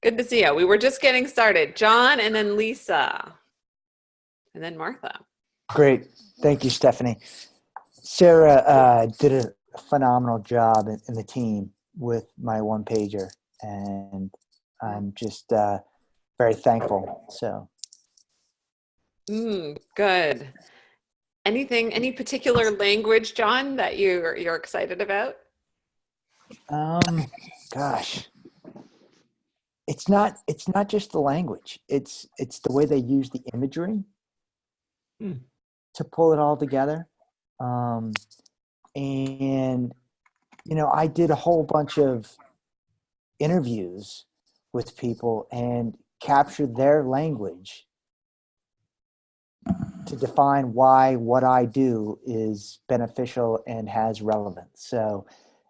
Good to see you. We were just getting started. John and then Lisa and then Martha. Great. Thank you, Stephanie. Sarah did a phenomenal job in the team with my one pager, and I'm just very thankful. So, Good. Any particular language, John, that you're excited about? gosh, it's not just the language. It's the way they use the imagery to pull it all together. And I did a whole bunch of interviews with people and captured their language to define why what I do is beneficial and has relevance. So,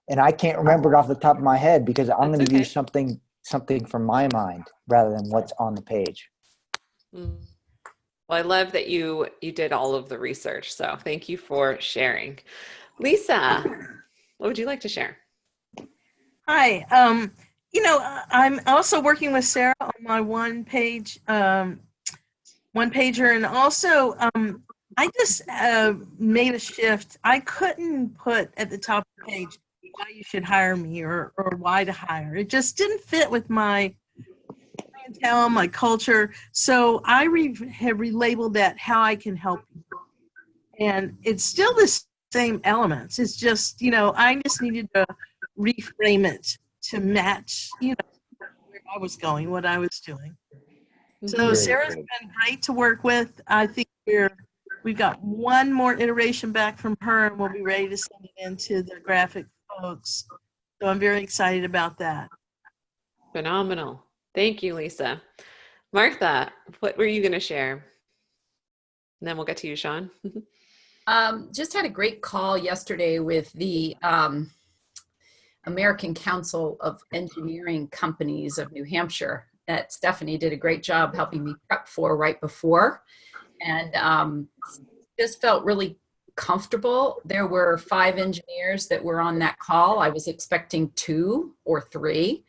and I can't remember it off the top of my head because I'm going to use something from my mind rather than what's on the page. Well, I love that you did all of the research. So thank you for sharing. Lisa, what would you like to share? Hi. I'm also working with Sarah on my one pager, and also I just made a shift. I couldn't put at the top of the page why you should hire me or why to hire. It just didn't fit with my clientele, my culture. So I have relabeled that how I can help you. And it's still the same elements. It's just, I just needed to reframe it to match, where I was going, what I was doing. So Sarah's been great to work with. I think we've got one more iteration back from her, and we'll be ready to send it into the graphic folks. So I'm very excited about that. Phenomenal. Thank you, Lisa. Martha, what were you going to share? And then we'll get to you, Sean. Just had a great call yesterday with the American Council of Engineering Companies of New Hampshire that Stephanie did a great job helping me prep for right before, and just felt really comfortable. There were 5 engineers that were on that call. I was expecting 2 or 3,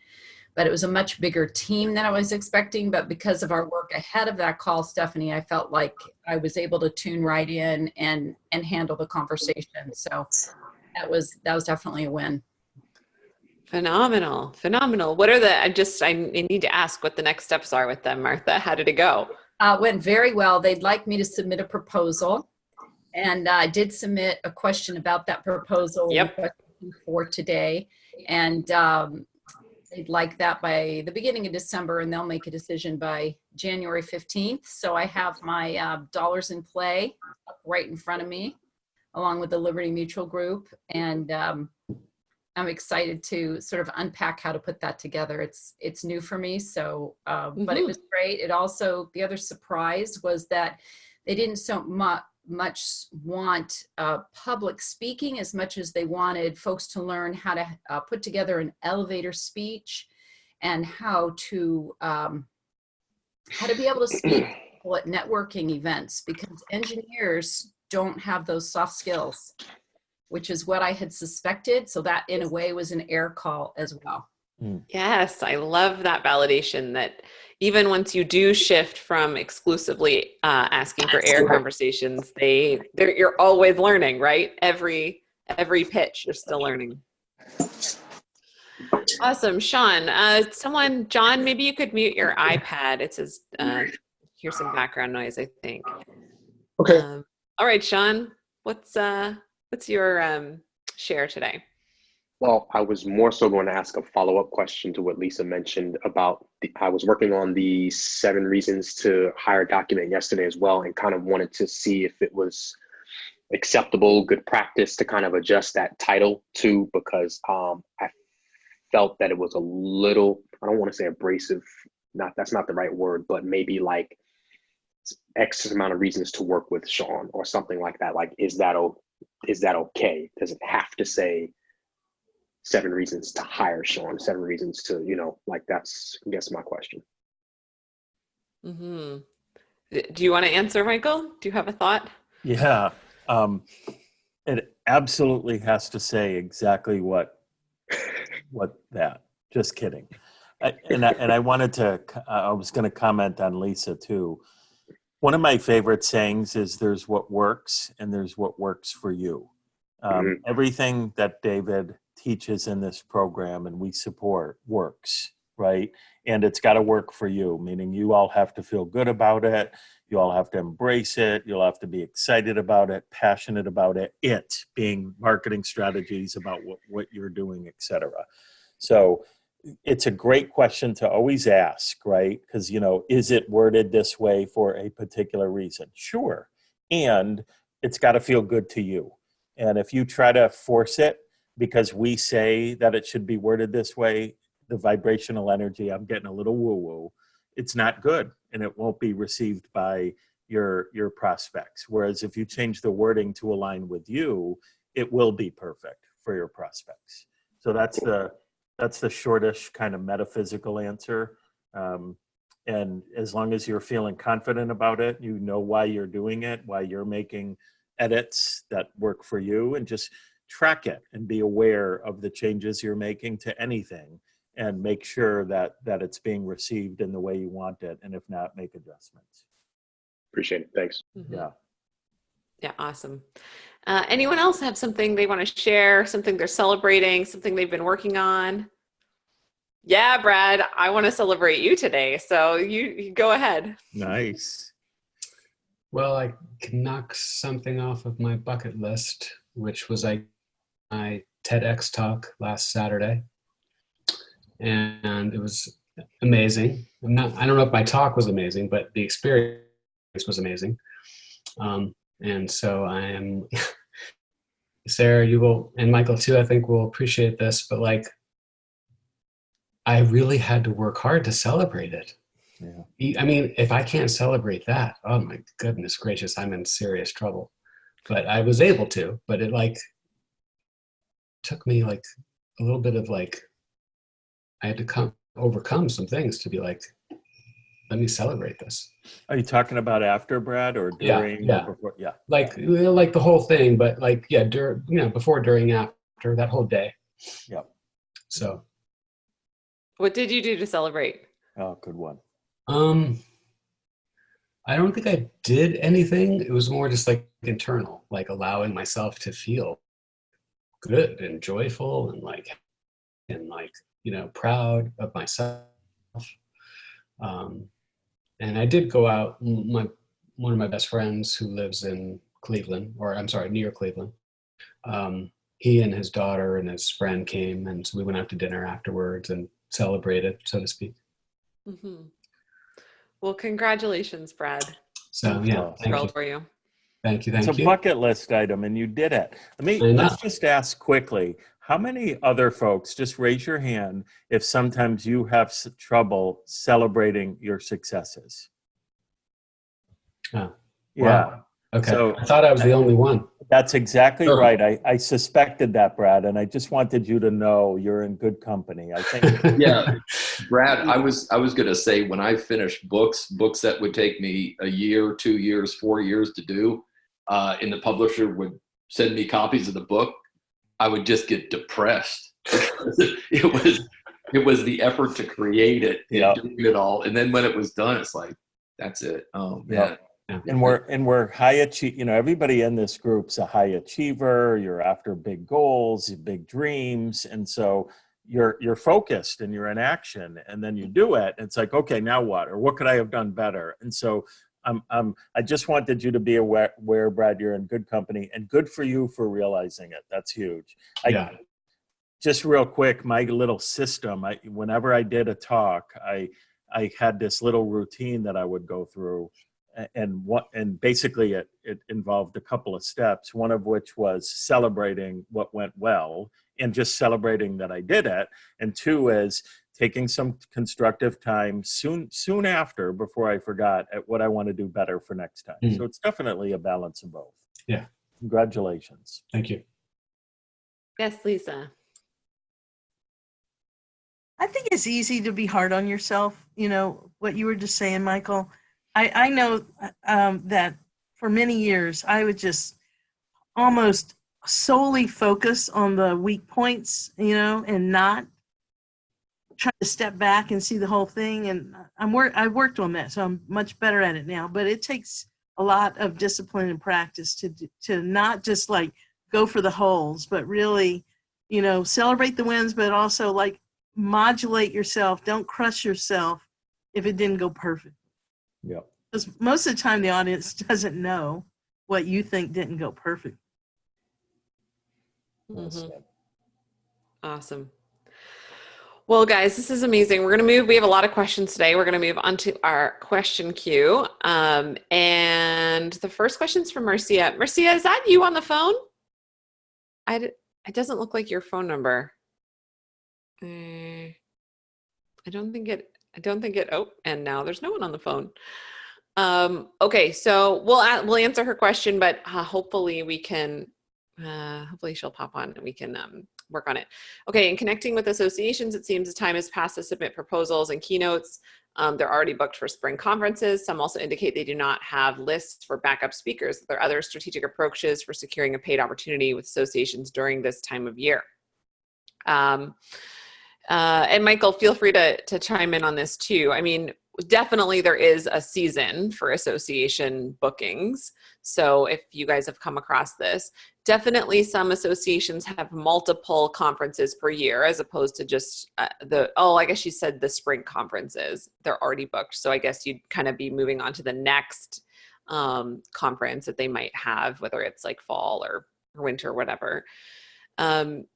but it was a much bigger team than I was expecting. But because of our work ahead of that call, Stephanie, I felt like I was able to tune right in and handle the conversation. So that was definitely a win. Phenomenal. What are I need to ask what the next steps are with them, Martha. How did it go? Went very well. They'd like me to submit a proposal. And I did submit a question about that proposal for today. And they'd like that by the beginning of December, and they'll make a decision by January 15th. So I have my dollars in play right in front of me, along with the Liberty Mutual Group. And I'm excited to sort of unpack how to put that together. It's new for me. So, but it was great. It also, the other surprise was that they didn't so much want public speaking as much as they wanted folks to learn how to put together an elevator speech and how to be able to speak at networking events, because engineers don't have those soft skills, which is what I had suspected. So that in a way was an air call as well. Yes, I love that validation that even once you do shift from exclusively asking for air conversations, you're always learning, right? Every pitch, you're still learning. Awesome. Sean, John, maybe you could mute your iPad. It says, here's some background noise, I think. Okay. All right, Sean, what's your share today? Well, I was more so going to ask a follow-up question to what Lisa mentioned about I was working on the 7 reasons to hire document yesterday as well, and kind of wanted to see if it was acceptable, good practice to kind of adjust that title to, because I felt that it was a little, I don't want to say abrasive, that's not the right word, but maybe like X amount of reasons to work with Sean or something like that. Like, is that okay? Does it have to say 7 reasons to hire Sean, 7 reasons to, that's, I guess, my question. Mm-hmm. Do you want to answer, Michael? Do you have a thought? Yeah. It absolutely has to say exactly what that, just kidding. I wanted to, I was going to comment on Lisa too. One of my favorite sayings is there's what works and there's what works for you. Everything that David teaches in this program and we support works, right? And it's got to work for you, meaning you all have to feel good about it. You all have to embrace it. You'll have to be excited about it, passionate about it. It being marketing strategies about what you're doing, et cetera. So it's a great question to always ask, right? Because, is it worded this way for a particular reason? Sure. And it's got to feel good to you. And if you try to force it because we say that it should be worded this way, the vibrational energy, I'm getting a little woo-woo, it's not good and it won't be received by your prospects. Whereas if you change the wording to align with you, it will be perfect for your prospects. So that's the shortish kind of metaphysical answer. And as long as you're feeling confident about it, you know why you're doing it, why you're making edits that work for you, and just track it and be aware of the changes you're making to anything and make sure that it's being received in the way you want it. And if not, make adjustments. Appreciate it. Thanks. Yeah. Yeah. Awesome. Anyone else have something they want to share, something they're celebrating, something they've been working on? Yeah, Brad, I want to celebrate you today. So you go ahead. Nice. Well, I can knock something off of my bucket list, which was my TEDx talk last Saturday. And it was amazing. I don't know if my talk was amazing, but the experience was amazing. And so I am, Sarah, you will, and Michael too, I think will appreciate this, but I really had to work hard to celebrate it. Yeah. I mean, if I can't celebrate that, oh my goodness gracious, I'm in serious trouble. But I was able to, but it took me a little bit of I had to overcome some things to be let me celebrate this. Are you talking about after, Brad, or during? Yeah. Or before? Yeah. The whole thing, but before, during, after, that whole day. Yeah. So. What did you do to celebrate? Oh, good one. I don't think I did anything. It was more just internal, allowing myself to feel good and joyful and proud of myself. And I did go out. One of my best friends who lives in Cleveland, near Cleveland, he and his daughter and his friend came, and so we went out to dinner afterwards and celebrated, so to speak. Mm-hmm. Well, congratulations, Brad. So yeah, thrilled for you. Thank you. It's a bucket list item, and you did it. Let's just ask quickly: how many other folks? Just raise your hand if sometimes you have trouble celebrating your successes. Oh, yeah. Wow. Okay. So I thought I was the only one. That's exactly right. I suspected that, Brad, and I just wanted you to know you're in good company. I think. Yeah, Brad, I was going to say, when I finish books that would take me a year, 2 years, 4 years to do, and the publisher would send me copies of the book, I would just get depressed. It was the effort to create it and doing it all, and then when it was done, it's that's it. Oh man. Yep. Yeah. And we're high achieve. Everybody in this group's a high achiever. You're after big goals, big dreams, and so you're focused and you're in action. And then you do it. And it's okay, now what? Or what could I have done better? And so I just wanted you to be aware, Brad, you're in good company, and good for you for realizing it. That's huge. Just real quick, my little system. Whenever I did a talk, I had this little routine that I would go through. And basically it involved a couple of steps, one of which was celebrating what went well and just celebrating that I did it. And two is taking some constructive time soon after, before I forgot, at what I want to do better for next time. Mm-hmm. So it's definitely a balance of both. Yeah. Congratulations. Thank you. Yes, Lisa. I think it's easy to be hard on yourself. What you were just saying, Michael. I know that for many years, I would just almost solely focus on the weak points, and not trying to step back and see the whole thing. And I've worked on that, so I'm much better at it now. But it takes a lot of discipline and practice to not just like go for the holes, but really, celebrate the wins, but also like modulate yourself. Don't crush yourself if it didn't go perfect. Yeah. Because most of the time the audience doesn't know what you think didn't go perfect. Mm-hmm. Awesome. Well, guys, this is amazing. We're going to move. We have a lot of questions today. We're going to move on to our question queue. And the first question is from Marcia. Marcia, is that you on the phone? It doesn't look like your phone number. I don't think it. Oh, and now there's no one on the phone. Okay, so we'll answer her question, but hopefully we can. Hopefully she'll pop on and we can work on it. Okay, in connecting with associations, it seems the time has passed to submit proposals and keynotes. They're already booked for spring conferences. Some also indicate they do not have lists for backup speakers. There are other strategic approaches for securing a paid opportunity with associations during this time of year. And Michael, feel free to chime in on this too. I mean, definitely there is a season for association bookings. So if you guys have come across this, definitely some associations have multiple conferences per year as opposed to just I guess you said the spring conferences, they're already booked. So I guess you'd kind of be moving on to the next conference that they might have, whether it's like fall or winter or whatever. And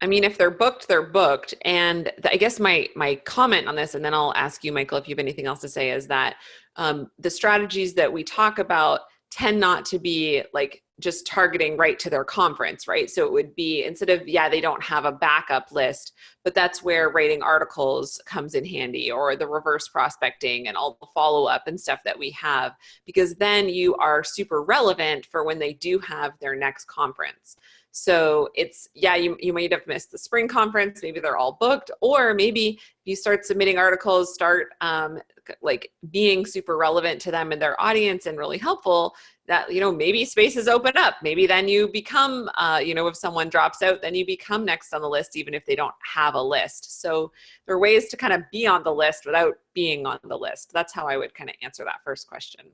I mean, if they're booked, they're booked. And I guess my comment on this, and then I'll ask you, Michael, if you have anything else to say, is that the strategies that we talk about tend not to be like just targeting right to their conference, right? So it would be, instead of, they don't have a backup list, but that's where writing articles comes in handy, or the reverse prospecting and all the follow-up and stuff that we have, because then you are super relevant for when they do have their next conference. So it's, you might have missed the spring conference, maybe they're all booked, or maybe you start submitting articles, start like being super relevant to them and their audience and really helpful, that, maybe spaces open up. Maybe then you become, if someone drops out, then you become next on the list, even if they don't have a list. So there are ways to kind of be on the list without being on the list. That's how I would kind of answer that first question.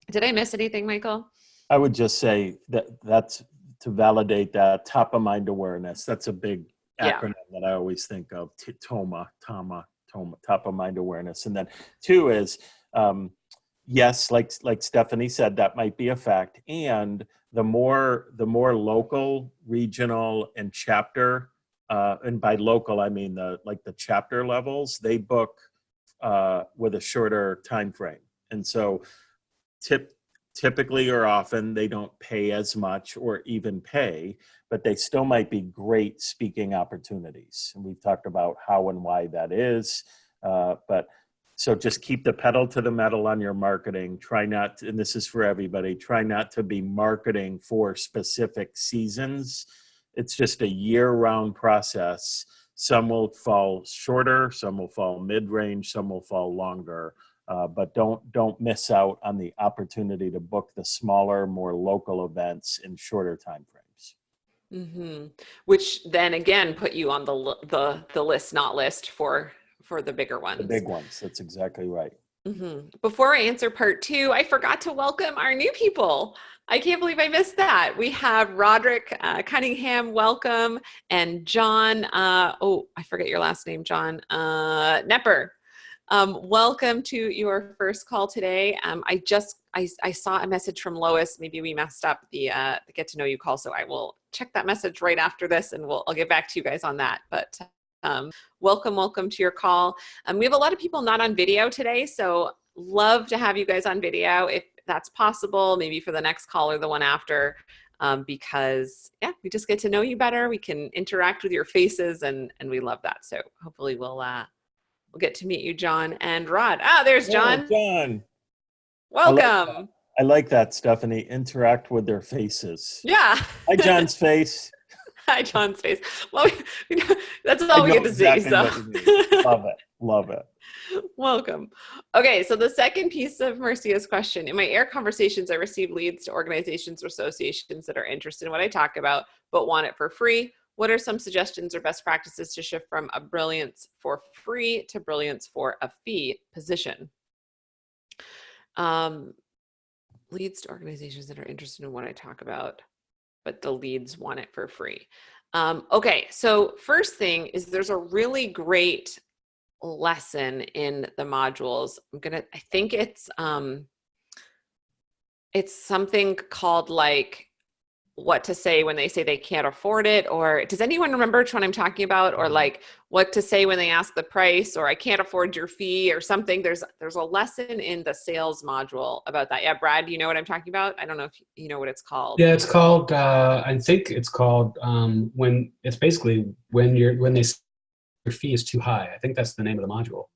Did I miss anything, Michael? I would just say that's to validate that top of mind awareness. That's a big acronym that I always think of. TOMA, top of mind awareness. And then 2 is, yes, like Stephanie said, that might be a fact. And the more local, regional, and chapter, and by local I mean the chapter levels, they book with a shorter time frame. And so typically or often they don't pay as much or even pay, but they still might be great speaking opportunities. And we've talked about how and why that is. But so just keep the pedal to the metal on your marketing. Try not to, and this is for everybody, try not to be marketing for specific seasons. It's just a year-round process. Some will fall shorter, some will fall mid-range, some will fall longer. But don't miss out on the opportunity to book the smaller, more local events in shorter time frames. Mm-hmm. Which then again put you on the list, not list for the bigger ones. The big ones. That's exactly right. Mm-hmm. Before I answer part 2, I forgot to welcome our new people. I can't believe I missed that. We have Roderick Cunningham, welcome, and John. I forget your last name, John Nepper. Welcome to your first call today. I saw a message from Lois. Maybe we messed up the get to know you call, so I will check that message right after this, and I'll get back to you guys on that. But welcome to your call. We have a lot of people not on video today, so love to have you guys on video if that's possible. Maybe for the next call or the one after, because we just get to know you better. We can interact with your faces, and we love that. So hopefully we'll get to meet you, John and Rod. There's John. John. Welcome. I like that, Stephanie. Interact with their faces. Yeah. Hi, John's face. Hi, John's face. Well, that's all we get to see. So. Love it. Welcome. Okay, so the second piece of Marcia's question. In my AIR conversations, I receive leads to organizations or associations that are interested in what I talk about, but want it for free. what are some suggestions or best practices to shift from a brilliance for free to brilliance for a fee position? Leads to organizations that are interested in what I talk about, but the leads want it for free. Okay, so first thing is there's a really great lesson in the modules. I think it's something called like what to say when they say they can't afford it, or does anyone remember which one I'm talking about? Or like what to say when they ask the price, or I can't afford your fee or something. There's a lesson in the sales module about that. Yeah, Brad, you know what I'm talking about? I don't know if you know what it's called. Yeah, it's called, I think it's called, when it's basically when they say your fee is too high. I think that's the name of the module. Or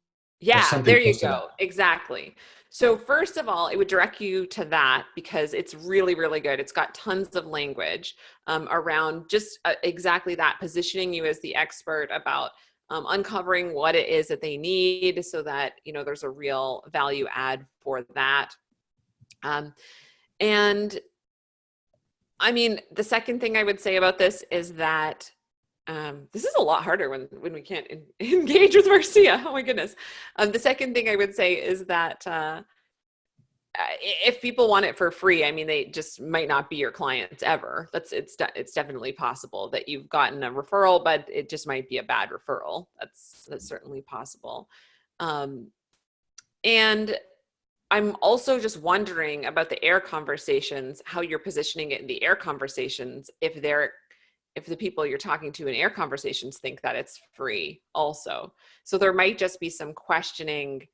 Yeah, something there you close to go. Exactly. So first of all, it would direct you to that because it's really, really good. It's got tons of language around just exactly that, positioning you as the expert about uncovering what it is that they need so that, you know, there's a real value add for that. And I mean, the second thing I would say about this is that this is a lot harder when we can't engage with Marcia. Oh my goodness. The second thing I would say is that if people want it for free, I mean, they just might not be your clients ever. It's definitely possible that you've gotten a referral, but it just might be a bad referral. That's certainly possible. And I'm also just wondering about the air conversations, how you're positioning it in the air conversations, if the people you're talking to in air conversations think that it's free also. So there might just be some questioning.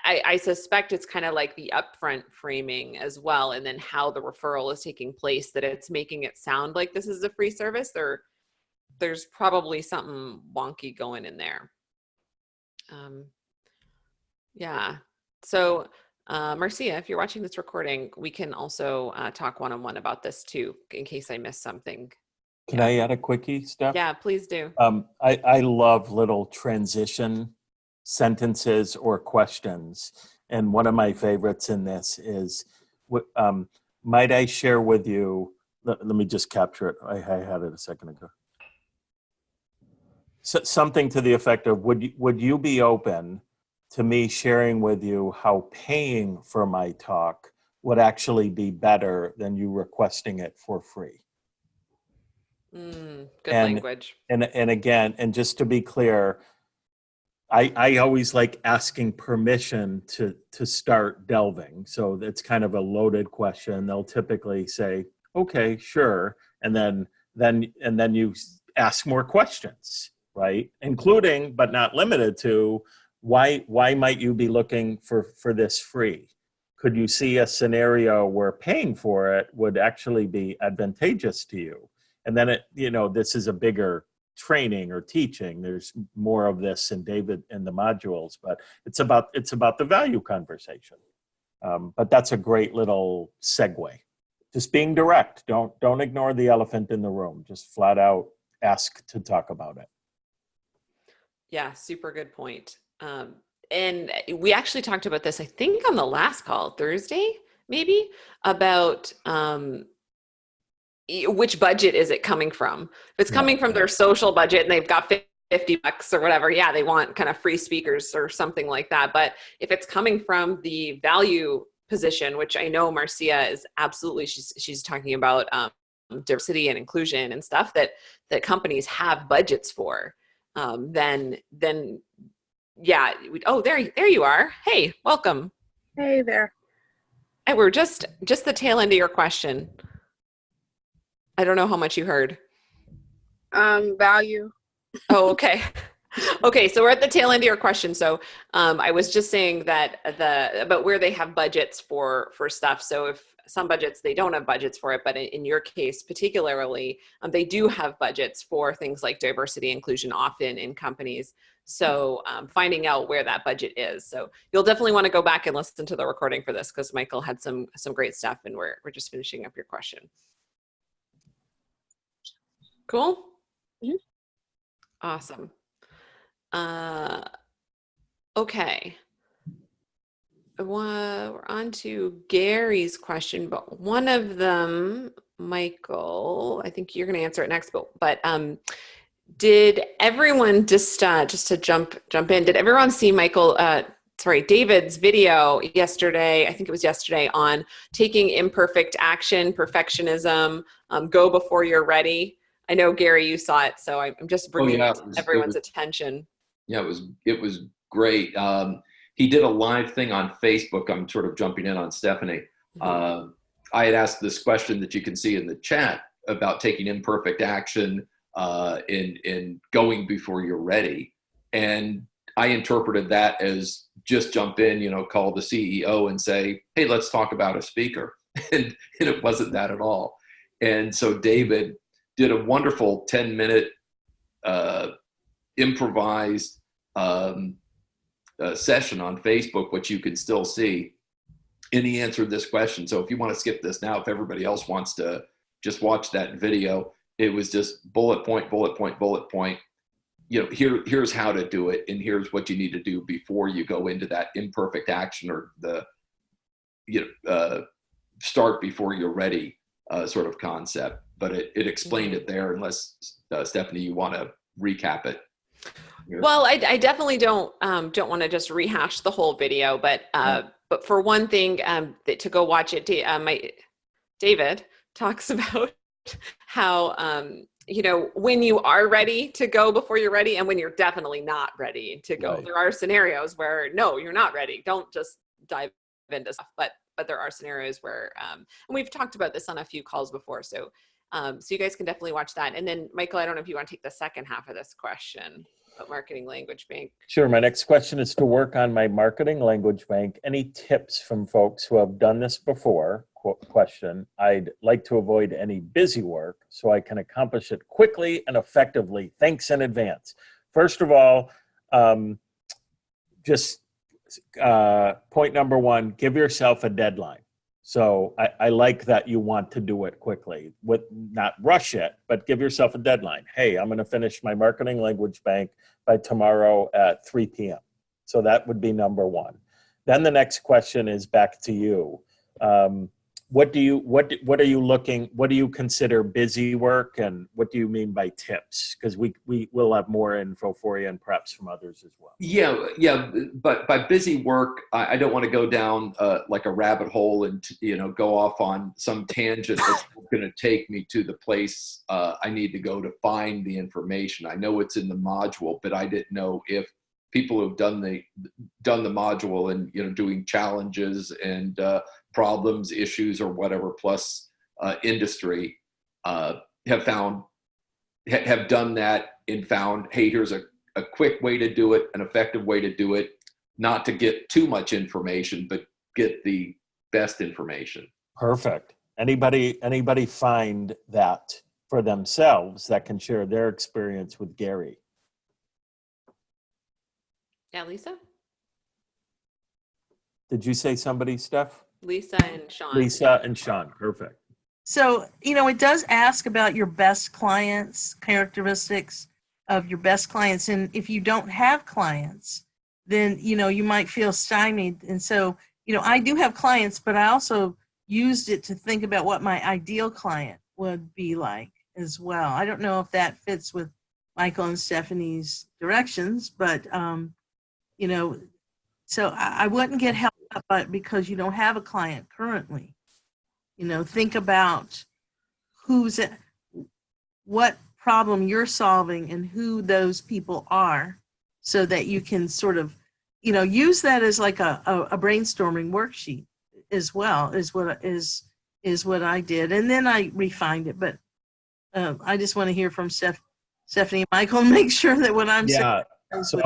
I suspect it's kind of like the upfront framing as well, and then how the referral is taking place, that it's making it sound like this is a free service. There's probably something wonky going in there. Yeah. So Marcia, if you're watching this recording, we can also talk one-on-one about this too, in case I missed something. Can I add a quickie, Steph? Yeah, please do. I love little transition sentences or questions. And one of my favorites in this is, might I share with you, let me just capture it. I had it a second ago. So, something to the effect of, would you be open to me sharing with you how paying for my talk would actually be better than you requesting it for free? Good language. And again, and just to be clear, I always like asking permission to start delving. So it's kind of a loaded question. They'll typically say, okay, sure. And then you ask more questions, right? Including, but not limited to, why might you be looking for this free? Could you see a scenario where paying for it would actually be advantageous to you? And then this is a bigger training or teaching. There's more of this in David in the modules, but it's about the value conversation. But that's a great little segue. Just being direct. Don't ignore the elephant in the room. Just flat out ask to talk about it. Yeah, super good point. And we actually talked about this, I think, on the last call, Thursday, maybe, about which budget is it coming from? If it's coming from their social budget and they've got $50 or whatever, yeah, they want kind of free speakers or something like that. But if it's coming from the value position, which I know Marcia is absolutely, she's talking about diversity and inclusion and stuff that companies have budgets for, then yeah. There you are. Hey, welcome. Hey there. And we're just the tail end of your question. I don't know how much you heard. Value. Oh, okay. Okay, so we're at the tail end of your question. So I was just saying that about where they have budgets for stuff. So if some budgets, they don't have budgets for it, but in your case particularly, they do have budgets for things like diversity inclusion often in companies. So finding out where that budget is. So you'll definitely want to go back and listen to the recording for this, because Michael had some great stuff, and we're just finishing up your question. Cool. Mm-hmm. Awesome. Okay. We're on to Gary's question, but one of them Michael, I think you're going to answer it next, but did everyone just to jump in? Did everyone see David's video yesterday? I think it was yesterday on taking imperfect action, perfectionism, go before you're ready. I know Gary, you saw it, so I'm just bringing it to everyone's attention. Yeah, it was great. He did a live thing on Facebook. I'm sort of jumping in on Stephanie. I had asked this question that you can see in the chat about taking imperfect action in going before you're ready. And I interpreted that as just jump in, call the CEO and say, hey, let's talk about a speaker. And it wasn't that at all. And so David did a wonderful 10-minute improvised session on Facebook, which you can still see. And he answered this question. So if you want to skip this now, if everybody else wants to just watch that video, it was just bullet point, bullet point, bullet point. Here's how to do it, and here's what you need to do before you go into that imperfect action or the start before you're ready sort of concept. But it explained it there. Unless Stephanie, you want to recap it. Well, I definitely don't want to just rehash the whole video, but for one thing, to go watch it, David talks about how when you are ready to go before you're ready, and when you're definitely not ready to go. Right. There are scenarios where no, you're not ready. Don't just dive into stuff, but there are scenarios where, and we've talked about this on a few calls before, so you guys can definitely watch that. And then Michael, I don't know if you want to take the second half of this question about marketing language bank. Sure. My next question is to work on my marketing language bank. Any tips from folks who have done this before? Question. I'd like to avoid any busy work so I can accomplish it quickly and effectively. Thanks in advance. First of all, point number one, give yourself a deadline. So I like that you want to do it quickly, not rush it, but give yourself a deadline. Hey, I'm going to finish my marketing language bank by tomorrow at 3 p.m. So that would be number one. Then the next question is back to you. What do you consider busy work, and what do you mean by tips? Because we will have more info for you and perhaps from others as well. Yeah. But by busy work, I don't want to go down like a rabbit hole and go off on some tangent that's going to take me to the place I need to go to find the information. I know it's in the module, but I didn't know if people who've done the module and doing challenges and problems, issues, or whatever, plus industry have done that and found, hey, here's a quick way to do it, an effective way to do it, not to get too much information, but get the best information. Perfect. Anybody find that for themselves that can share their experience with Gary? Yeah, Lisa? Did you say somebody, Steph? Lisa and Sean. Lisa and Sean. Perfect. So, it does ask about your best clients, characteristics of your best clients. And if you don't have clients, then, you might feel stymied. And so, I do have clients, but I also used it to think about what my ideal client would be like as well. I don't know if that fits with Michael and Stephanie's directions, but, so I wouldn't get held up because you don't have a client currently. Think about what problem you're solving and who those people are, so that you can sort of, use that as like a brainstorming worksheet as well, is what I did. And then I refined it, but I just want to hear from Stephanie and Michael and make sure that what I'm saying. So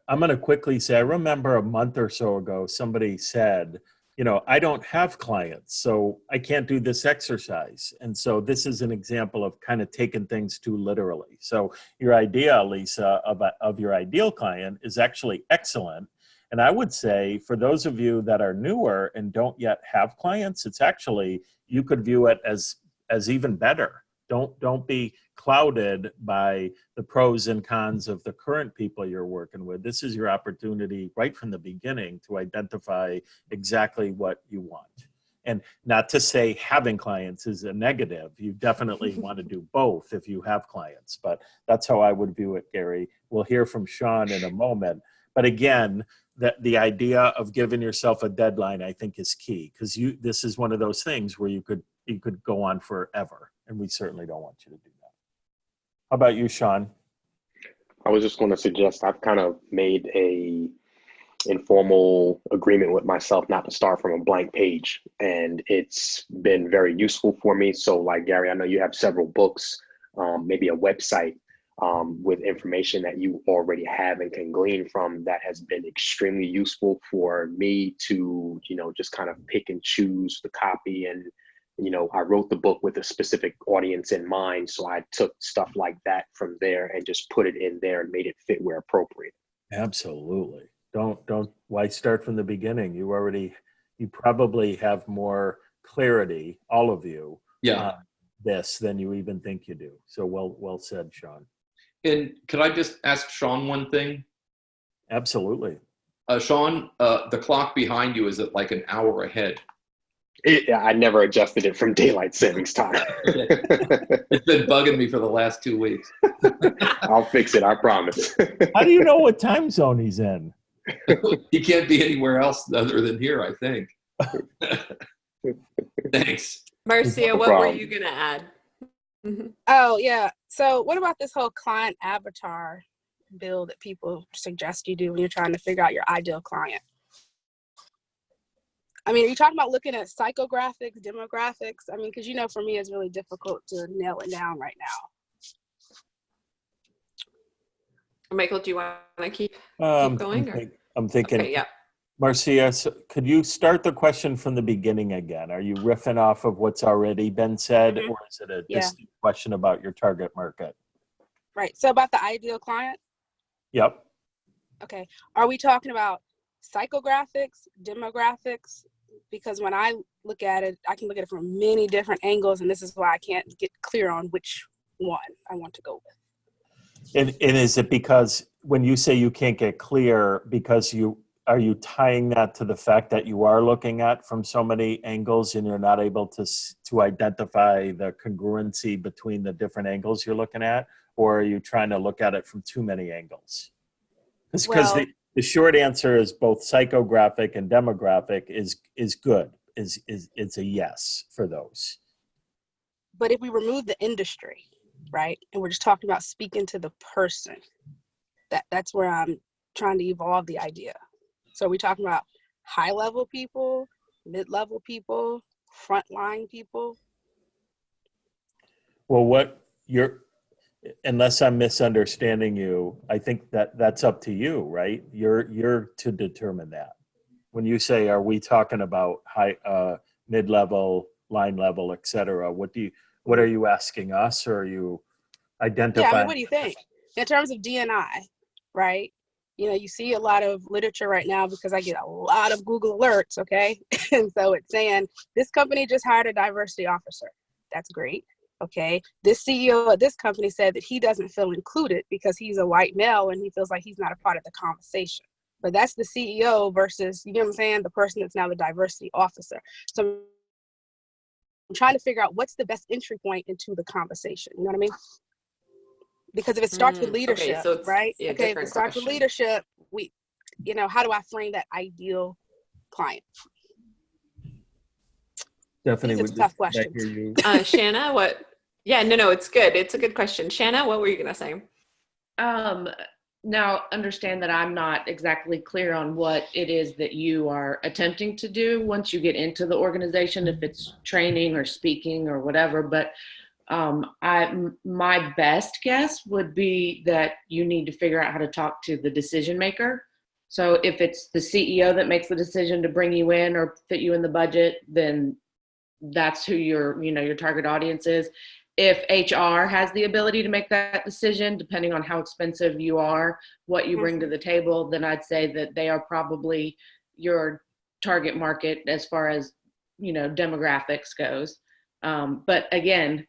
I'm gonna quickly say, I remember a month or so ago, somebody said, I don't have clients, so I can't do this exercise. And so this is an example of kind of taking things too literally. So your idea, Lisa, of your ideal client is actually excellent. And I would say for those of you that are newer and don't yet have clients, it's actually, you could view it as even better. Don't be clouded by the pros and cons of the current people you're working with. This is your opportunity right from the beginning to identify exactly what you want. And not to say having clients is a negative. You definitely want to do both if you have clients, but that's how I would view it, Gary. We'll hear from Sean in a moment. But again, the idea of giving yourself a deadline, I think, is key, because this is one of those things where you could go on forever, and we certainly don't want you to do that. How about you, Sean? I was just going to suggest I've kind of made a informal agreement with myself not to start from a blank page, and it's been very useful for me. So like Gary, I know you have several books, maybe a website with information that you already have and can glean from, that has been extremely useful for me to, just kind of pick and choose the copy. And I wrote the book with a specific audience in mind, so I took stuff like that from there and just put it in there and made it fit where appropriate. Absolutely. Don't why start from the beginning? You probably have more clarity, all of you, on this than you even think you do. So well said, Sean. And could I just ask Sean one thing? Absolutely. Sean, the clock behind you is at like an hour ahead. I never adjusted it from daylight savings time. It's been bugging me for the last 2 weeks. I'll fix it, I promise. How do you know what time zone he's in? He can't be anywhere else other than here, I think. Thanks. Marcia, No what were problem. you going to add? Oh, yeah. So what about this whole client avatar build that people suggest you do when you're trying to figure out your ideal client? I mean, are you talking about looking at psychographics, demographics? I mean, because, for me, it's really difficult to nail it down right now. Michael, do you want to keep going? I'm thinking. Okay, yeah. Marcia, so could you start the question from the beginning again? Are you riffing off of what's already been said, or is it a distinct question about your target market? Right. So about the ideal client? Yep. Okay. Are we talking about psychographics, demographics? Because when I look at it, I can look at it from many different angles, and this is why I can't get clear on which one I want to go with. And is it because when you say you can't get clear, because are you tying that to the fact that you are looking at from so many angles and you're not able to identify the congruency between the different angles you're looking at, or are you trying to look at it from too many angles? Because the short answer is both psychographic and demographic is good. It's a yes for those. But if we remove the industry, right, and we're just talking about speaking to the person, that's where I'm trying to evolve the idea. So are we talking about high-level people, mid-level people, frontline people? Well, unless I'm misunderstanding you, I think that's up to you, right? You're to determine that. When you say, are we talking about high, mid-level, line level, et cetera, what are you asking us, or are you identifying? Yeah, I mean, what do you think? In terms of D&I, right? You see a lot of literature right now because I get a lot of Google alerts, okay? And so it's saying, this company just hired a diversity officer. That's great, okay? This CEO of this company said that he doesn't feel included because he's a white male and he feels like he's not a part of the conversation. But that's the CEO versus, you know what I'm saying, the person that's now the diversity officer. So I'm trying to figure out what's the best entry point into the conversation. You know what I mean? Because if it starts with leadership, so right? Okay, if it starts with leadership, how do I frame that ideal client? Definitely. These are tough questions. Shanna, what? Yeah, no, it's good. It's a good question. Shanna, what were you going to say? Now, understand that I'm not exactly clear on what it is that you are attempting to do once you get into the organization, if it's training or speaking or whatever, but my best guess would be that you need to figure out how to talk to the decision maker. So if it's the CEO that makes the decision to bring you in or fit you in the budget, then that's who your target audience is. If HR has the ability to make that decision, depending on how expensive you are, what you bring to the table, then I'd say that they are probably your target market as far as, demographics goes. But again,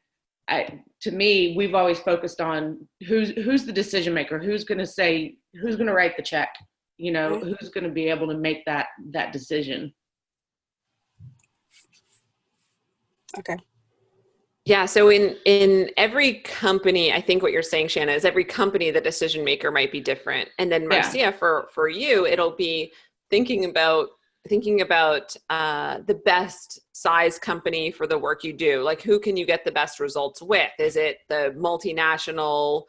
to me, we've always focused on who's the decision maker, who's going to write the check, who's going to be able to make that decision. Okay. Yeah, so in every company, I think what you're saying, Shanna, is every company the decision maker might be different. And then Marcia, for you, it'll be thinking about the best size company for the work you do. Like, who can you get the best results with? Is it the multinational,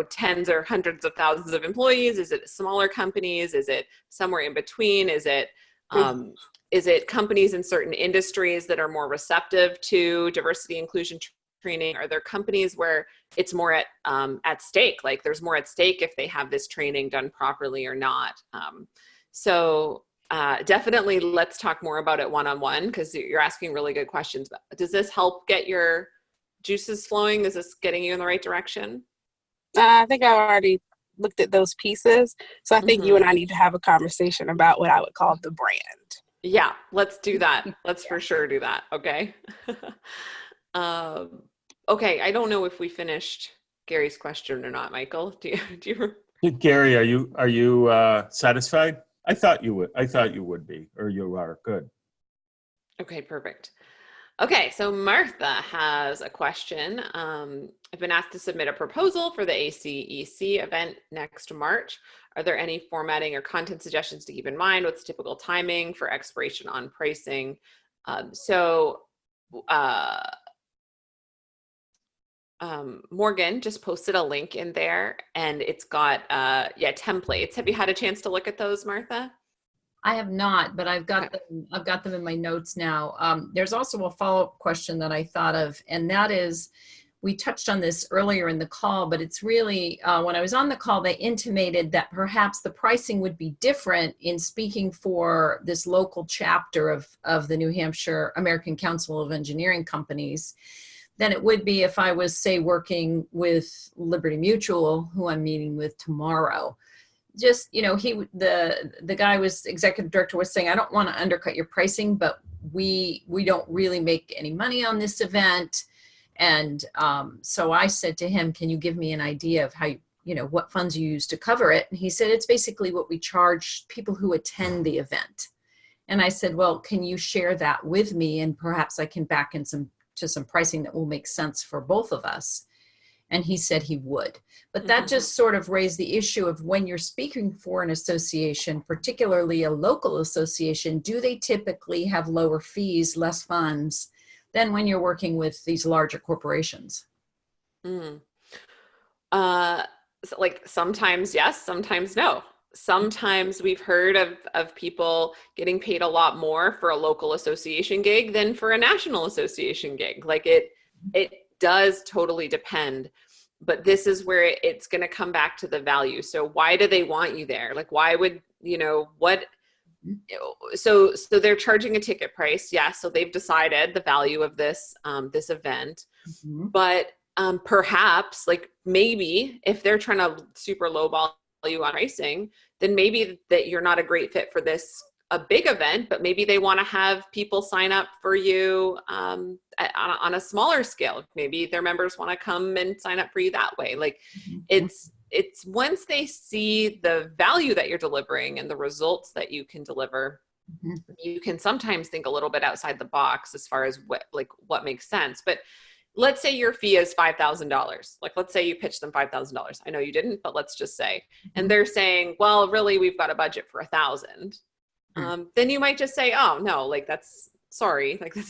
tens or hundreds of thousands of employees? Is it smaller companies? Is it somewhere in between? Is it companies in certain industries that are more receptive to diversity inclusion training? Are there companies where it's more at stake? Like, there's more at stake if they have this training done properly or not. Definitely let's talk more about it one-on-one, because you're asking really good questions. Does this help get your juices flowing? Is this getting you in the right direction? I think I already looked at those pieces. So I think you and I need to have a conversation about what I would call the brand. Yeah, let's do that. Let's for sure do that. Okay. Okay. I don't know if we finished Gary's question or not, Michael. Do you? Gary, are you satisfied? I thought you would be, or you are. Good. Okay, perfect. Okay, so Martha has a question. I've been asked to submit a proposal for the ACEC event next March. Are there any formatting or content suggestions to keep in mind? What's typical timing for expiration on pricing? Morgan just posted a link in there, and it's got templates. Have you had a chance to look at those, Martha? I have not, but I've got them in my notes now. There's also a follow-up question that I thought of, and that is, we touched on this earlier in the call, but it's really, when I was on the call, they intimated that perhaps the pricing would be different in speaking for this local chapter of the New Hampshire American Council of Engineering Companies than it would be if I was, say, working with Liberty Mutual, who I'm meeting with tomorrow. Just, the guy was, executive director was saying, I don't want to undercut your pricing, but we don't really make any money on this event. And so I said to him, can you give me an idea of how, what funds you use to cover it? And he said, it's basically what we charge people who attend the event. And I said, well, can you share that with me? And perhaps I can back in some pricing that will make sense for both of us. And he said he would. But that just sort of raised the issue of when you're speaking for an association, particularly a local association, do they typically have lower fees, less funds than when you're working with these larger corporations? Like, sometimes yes, sometimes no. Sometimes we've heard of people getting paid a lot more for a local association gig than for a national association gig. Like, it does totally depend, but this is where it's going to come back to the value. So why do they want you there? Like, why would, so they're charging a ticket price. Yeah. So they've decided the value of this event, but perhaps, like, maybe if they're trying to super lowball you on pricing, then maybe that you're not a great fit for a big event, but maybe they want to have people sign up for you on a smaller scale. Maybe their members want to come and sign up for you that way. Like, it's once they see the value that you're delivering and the results that you can deliver, you can sometimes think a little bit outside the box as far as what makes sense. But let's say your fee is $5,000. Like, let's say you pitch them $5,000. I know you didn't, but let's just say, and they're saying, well, really, we've got a budget for $1,000. Then you might just say, oh no, like, that's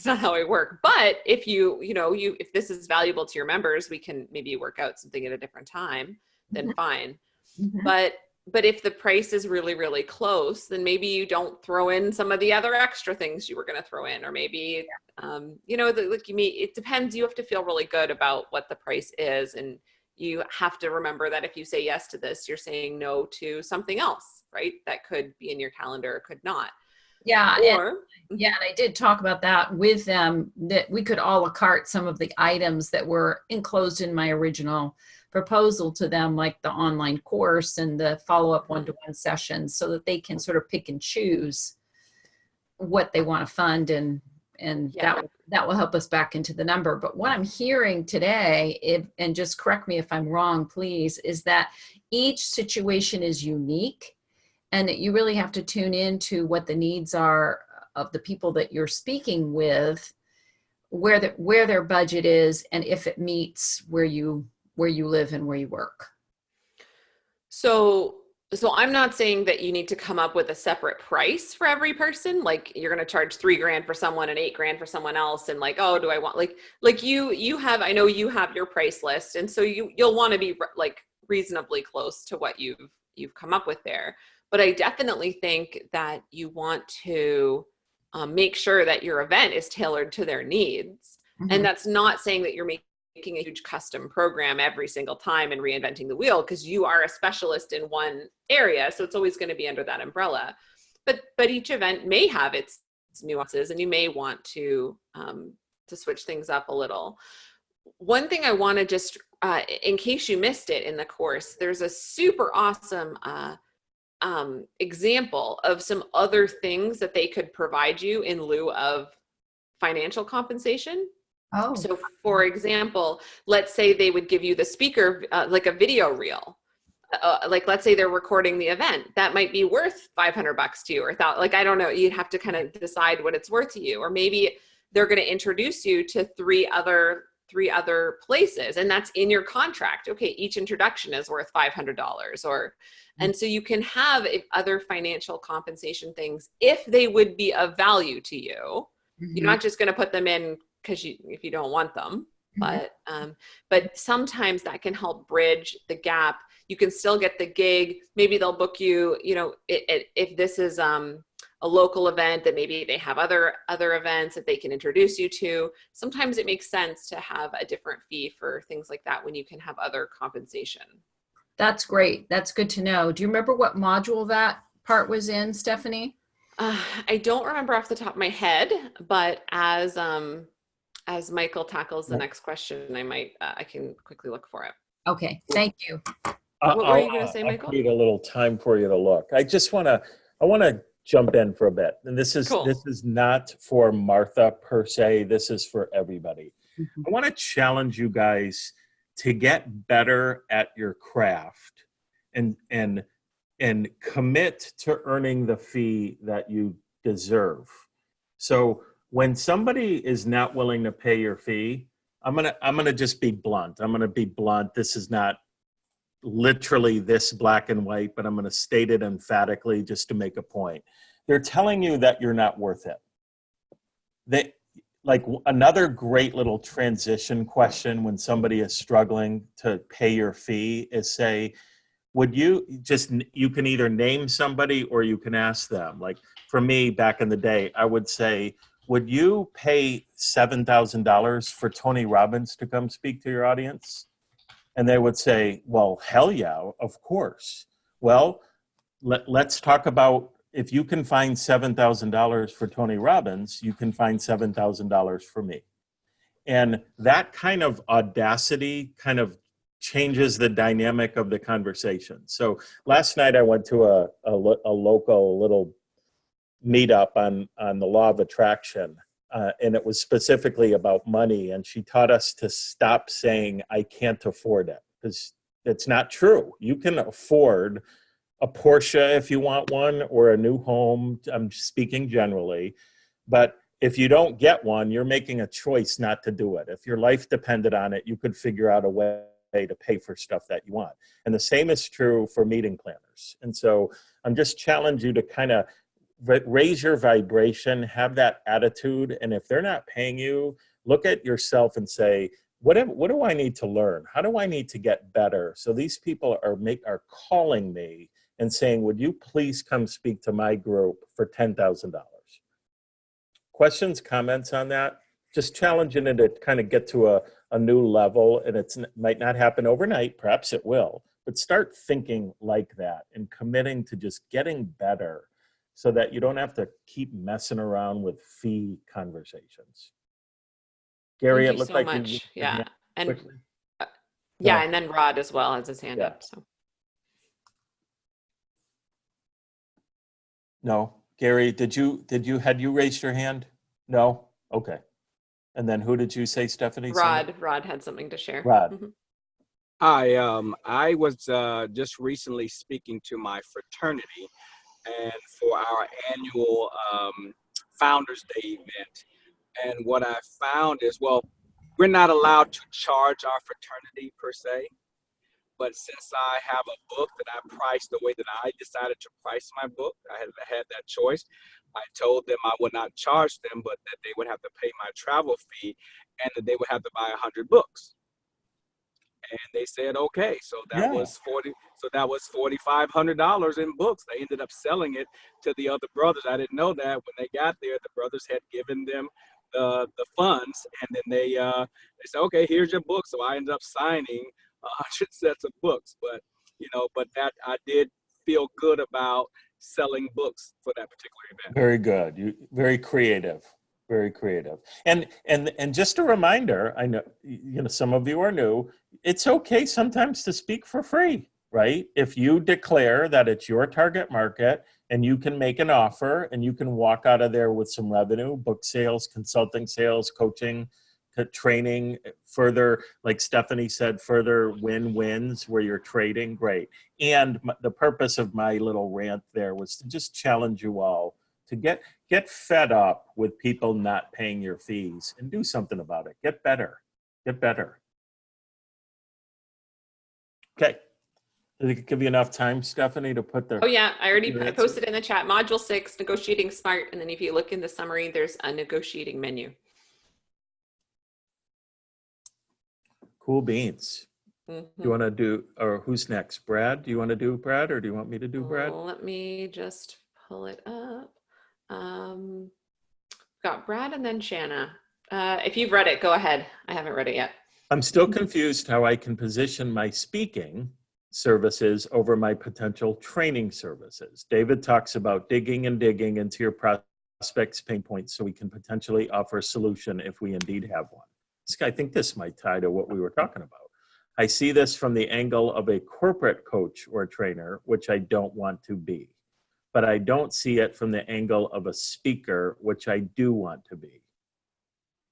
not how I work. But if if this is valuable to your members, we can maybe work out something at a different time, then fine. But if the price is really, really close, then maybe you don't throw in some of the other extra things you were going to throw in, or maybe, it depends. You have to feel really good about what the price is. And you have to remember that if you say yes to this, you're saying no to something else, right? That could be in your calendar, or could not. Yeah. And I did talk about that with them, that we could a la carte some of the items that were enclosed in my original proposal to them, like the online course and the follow-up one-to-one sessions, so that they can sort of pick and choose what they want to fund, and that will help us back into the number. But what I'm hearing today, and just correct me if I'm wrong, please, is that each situation is unique, and that you really have to tune into what the needs are of the people that you're speaking with, where their budget is and if it meets where you live and where you work. So I'm not saying that you need to come up with a separate price for every person. Like you're going to charge $3,000 for someone and $8,000 for someone else. And like, oh, do I want like you have, I know you have your price list. And so you'll want to be like reasonably close to what you've come up with there. But I definitely think that you want to make sure that your event is tailored to their needs. Mm-hmm. And that's not saying that you're making a huge custom program every single time and reinventing the wheel, because you are a specialist in one area. So it's always going to be under that umbrella. But each event may have its nuances, and you may want to switch things up a little. One thing I want to just, in case you missed it in the course, there's a super awesome example of some other things that they could provide you in lieu of financial compensation. Oh. So for example, let's say they would give you the speaker, like a video reel. Like, let's say they're recording the event. That might be worth $500 to you, or like, I don't know, you'd have to kind of decide what it's worth to you. Or maybe they're going to introduce you to three other places, and that's in your contract. Okay, each introduction is worth $500, or, and so you can have other financial compensation things if they would be of value to you. Mm-hmm. You're not just going to put them in because if you don't want them, but sometimes that can help bridge the gap. You can still get the gig. Maybe they'll book you, if this is a local event, that maybe they have other events that they can introduce you to. Sometimes it makes sense to have a different fee for things like that when you can have other compensation. That's great. That's good to know. Do you remember what module that part was in, Stephanie? I don't remember off the top of my head, but as Michael tackles the next question, I can quickly look for it. Okay, thank you. What were you going to say, Michael? I'll need a little time for you to look. I want to jump in for a bit. And this is cool. This is not for Martha per se. This is for everybody. Mm-hmm. I want to challenge you guys to get better at your craft and commit to earning the fee that you deserve. So when somebody is not willing to pay your fee, I'm gonna just be blunt. I'm gonna be blunt. This is not literally this black and white, but I'm gonna state it emphatically just to make a point. They're telling you that you're not worth it. Like another great little transition question when somebody is struggling to pay your fee is say, you can either name somebody or you can ask them. Like for me back in the day, I would say, would you pay $7,000 for Tony Robbins to come speak to your audience? And they would say, well, hell yeah, of course. Well, let's talk about, if you can find $7,000 for Tony Robbins, you can find $7,000 for me. And that kind of audacity kind of changes the dynamic of the conversation. So last night I went to a local little meetup on the law of attraction, and it was specifically about money. And she taught us to stop saying, I can't afford it, because it's not true. You can afford a Porsche if you want one, or a new home. I'm speaking generally. But if you don't get one, you're making a choice not to do it. If your life depended on it, you could figure out a way to pay for stuff that you want. And the same is true for meeting planners. And so I'm just challenging you to kind of raise your vibration, have that attitude. And if they're not paying you, look at yourself and say, what do I need to learn? How do I need to get better? So these people are calling me and saying, would you please come speak to my group for $10,000? Questions, comments on that? Just challenging it to kind of get to a new level. And it might not happen overnight, perhaps it will, but start thinking like that and committing to just getting better, so that you don't have to keep messing around with fee conversations. Gary, Thank it looked so like much. you Yeah. And no. and then Rod as well has his hand up. So no, Gary, had you raised your hand? No? Okay. And then who did you say, Stephanie? Rod had something to share. Rod. Mm-hmm. Hi, I was just recently speaking to my fraternity, and for our annual Founders Day event. And what I found is, well, we're not allowed to charge our fraternity per se. But since I have a book that I priced the way that I decided to price my book, I had that choice. I told them I would not charge them, but that they would have to pay my travel fee and that they would have to buy 100 books. And they said, okay. So that was $4,500 in books. They ended up selling it to the other brothers. I didn't know that. When they got there, the brothers had given them the funds, and then they said, okay, here's your book. So I ended up signing 100 sets of books. But but that I did feel good about selling books for that particular event. Very good. Very creative. Very creative. And just a reminder, I know some of you are new. It's okay sometimes to speak for free, right? If you declare that it's your target market and you can make an offer and you can walk out of there with some revenue, book sales, consulting sales, coaching, training, further, like Stephanie said, further win-wins where you're trading, great. And the purpose of my little rant there was to just challenge you all to get fed up with people not paying your fees and do something about it. Get better. Okay. Did it give you enough time, Stephanie, to put the... Oh yeah, I posted in the chat, module 6, negotiating smart. And then if you look in the summary, there's a negotiating menu. Cool beans. Mm-hmm. Do you want to do, or who's next? Brad? Do you want to do Brad, or do you want me to do Brad? Let me just pull it up. Got Brad and then Shanna. If you've read it, go ahead. I haven't read it yet. I'm still confused how I can position my speaking services over my potential training services. David talks about digging into your prospect's pain points so we can potentially offer a solution if we indeed have one. I think this might tie to what we were talking about. I see this from the angle of a corporate coach or trainer, which I don't want to be. But I don't see it from the angle of a speaker, which I do want to be.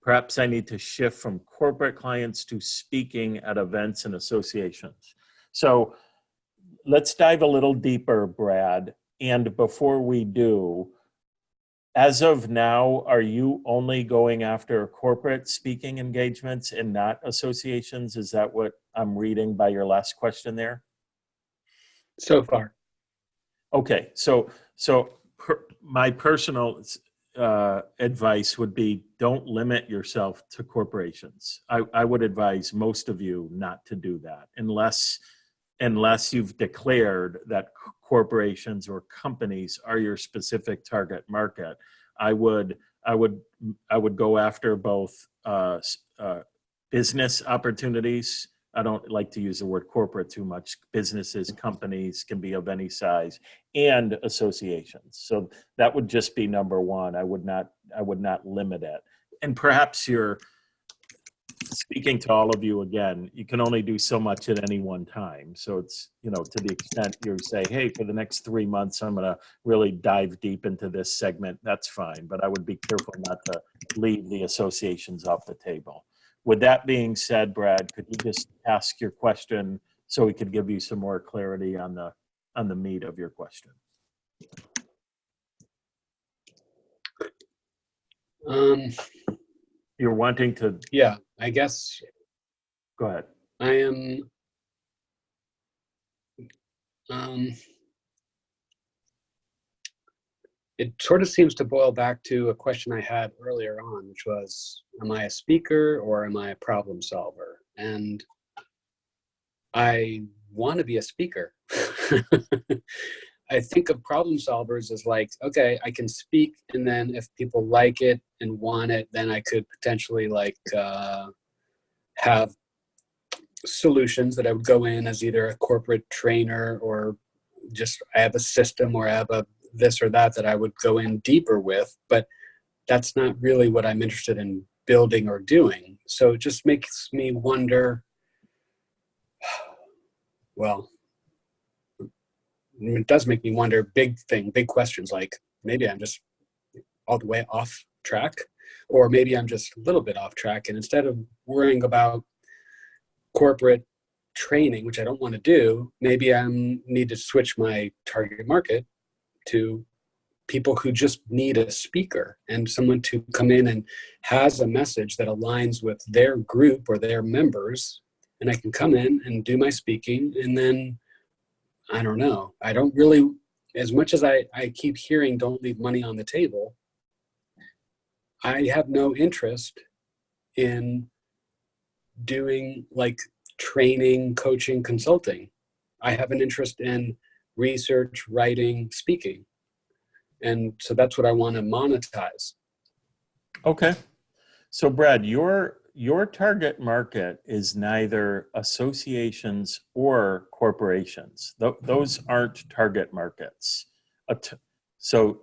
Perhaps I need to shift from corporate clients to speaking at events and associations. So let's dive a little deeper, Brad. And before we do, as of now, are you only going after corporate speaking engagements and not associations? Is that what I'm reading by your last question there? So far. Okay, my personal advice would be don't limit yourself to corporations. I would advise most of you not to do that unless you've declared that corporations or companies are your specific target market. I would go after both business opportunities. I don't like to use the word corporate too much. Businesses, companies can be of any size, and associations. So that would just be number one. I would not limit it. And perhaps you're speaking to all of you again, you can only do so much at any one time. So it's, to the extent you say, hey, for the next 3 months, I'm going to really dive deep into this segment, that's fine. But I would be careful not to leave the associations off the table. With that being said, Brad, could you just ask your question so we could give you some more clarity on the meat of your question? You're wanting to... Yeah, I guess. Go ahead. I am... it sort of seems to boil back to a question I had earlier on, which was, am I a speaker or am I a problem solver? And I want to be a speaker. I think of problem solvers as like, okay, I can speak, and then if people like it and want it, then I could potentially have solutions that I would go in as either a corporate trainer or just I have a system or I have a this or that I would go in deeper with, but that's not really what I'm interested in building or doing. So it just makes me wonder, well, it does make me wonder big questions like maybe I'm just all the way off track, or maybe I'm just a little bit off track. And instead of worrying about corporate training, which I don't want to do, maybe I need to switch my target market to people who just need a speaker and someone to come in and has a message that aligns with their group or their members. And I can come in and do my speaking. And then, I don't know, I don't really, as much as I keep hearing don't leave money on the table, I have no interest in doing like training, coaching, consulting. I have an interest in research, writing, speaking. And so that's what I want to monetize. Okay. So Brad, your target market is neither associations or corporations. Those aren't target markets. So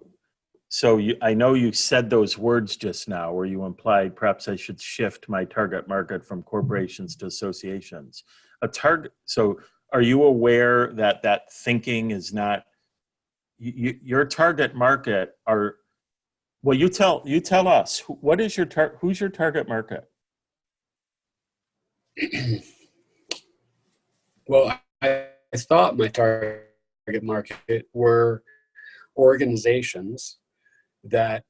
I know you said those words just now where you implied perhaps I should shift my target market from corporations to associations. So are you aware that thinking is not, your target market are, well, you tell us, what is who's your target market? Well, I thought my target market were organizations that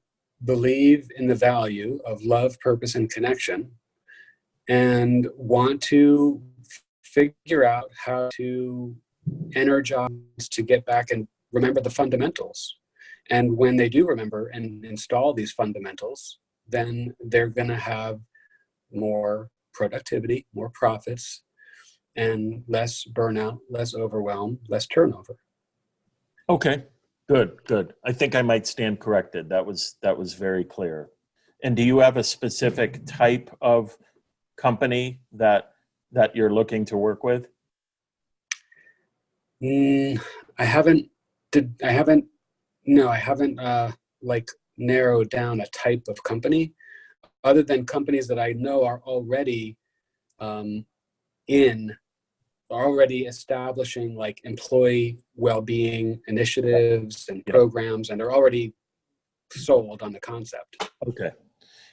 believe in the value of love, purpose, and connection, and want to figure out how to energize to get back and remember the fundamentals. And when they do remember and install these fundamentals, then they're going to have more productivity, more profits, and less burnout, less overwhelm, less turnover. Okay, good. I think I might stand corrected. That was very clear. And do you have a specific type of company that you're looking to work with? I haven't like narrowed down a type of company, other than companies that I know are already already establishing like employee well-being initiatives and programs, and they're already sold on the concept. Okay.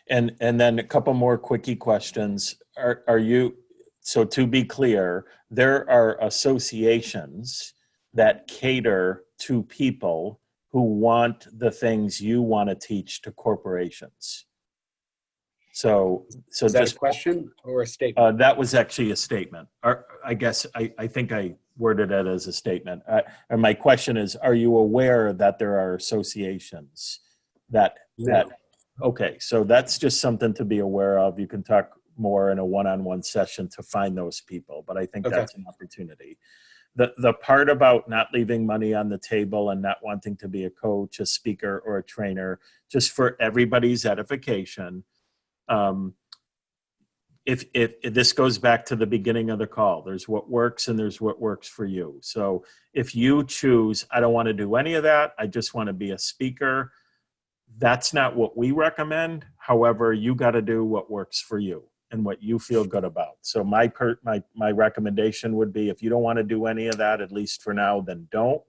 And then a couple more quickie questions. Are you, so to be clear, there are associations that cater to people who want the things you want to teach to corporations. So is that just a question or a statement? That was actually a statement. I guess I think I worded it as a statement. And my question is, are you aware that there are associations that okay, so that's just something to be aware of. You can talk more in a one-on-one session to find those people, but I think that's an opportunity. The part about not leaving money on the table and not wanting to be a coach, a speaker, or a trainer, just for everybody's edification, if this goes back to the beginning of the call, there's what works and there's what works for you. So if you choose, I don't want to do any of that, I just want to be a speaker, that's not what we recommend. However, you got to do what works for you and what you feel good about. So my recommendation would be, if you don't want to do any of that, at least for now, then don't.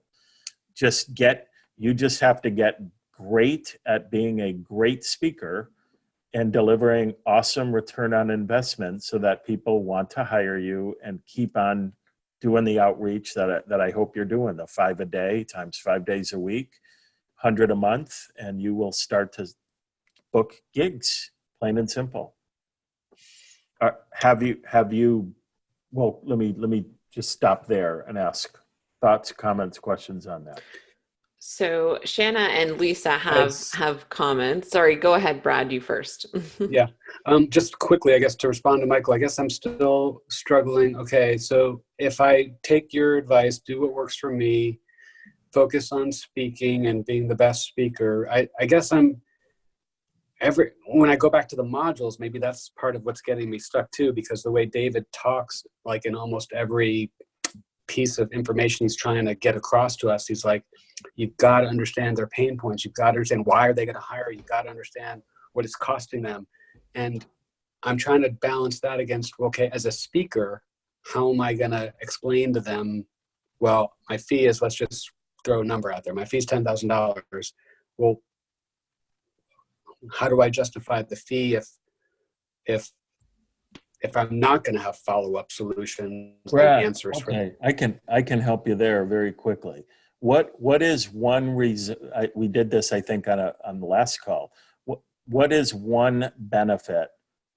You just have to get great at being a great speaker and delivering awesome return on investment so that people want to hire you and keep on doing the outreach that I hope you're doing, the 5 a day times 5 days a week, 100 a month, and you will start to book gigs, plain and simple. Have you, well, let me just stop there and ask thoughts, comments, questions on that. So Shanna and Lisa have comments. Sorry, go ahead, Brad, you first. Yeah, just quickly, I guess, to respond to Michael, I guess I'm still struggling. Okay, so if I take your advice, do what works for me, focus on speaking and being the best speaker, I guess when I go back to the modules, maybe that's part of what's getting me stuck too, because the way David talks, like in almost every piece of information he's trying to get across to us, he's like, you've got to understand their pain points. You've got to understand why are they going to hire you. You've got to understand what it's costing them. And I'm trying to balance that against, okay, as a speaker, how am I going to explain to them, well, my fee is, let's just throw a number out there. My fee is $10,000. Well, how do I justify the fee if I'm not going to have follow-up solutions and answers? Okay, I can help you there very quickly. what is one reason? We did this, I think, on the last call. What is one benefit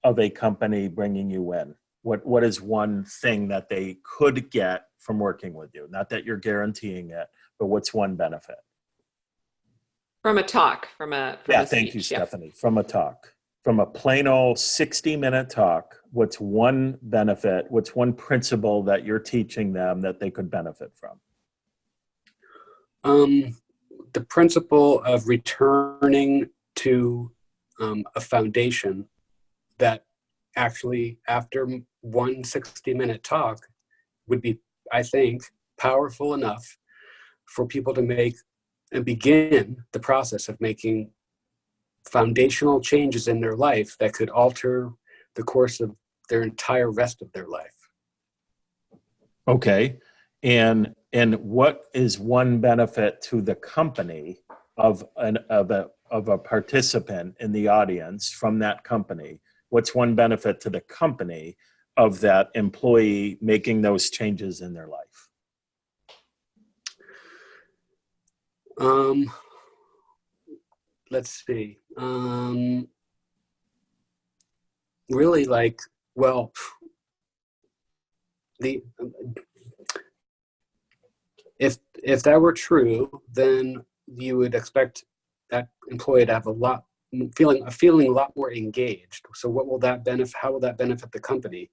of a company bringing you in? What is one thing that they could get from working with you? Not that you're guaranteeing it, but what's one benefit? From a talk, from a thank you, Stephanie. From a talk, from a plain old 60-minute talk, what's one benefit? What's one principle that you're teaching them that they could benefit from? The principle of returning to a foundation that actually, after one 60-minute talk, would be, I think, powerful enough for people to make and begin the process of making foundational changes in their life that could alter the course of their entire rest of their life. Okay. And what is one benefit to the company of a participant in the audience from that company? What's one benefit to the company of that employee making those changes in their life? Let's see. Really, like, well, if that were true, then you would expect that employee to have feeling a lot more engaged. So what will that benefit? How will that benefit the company?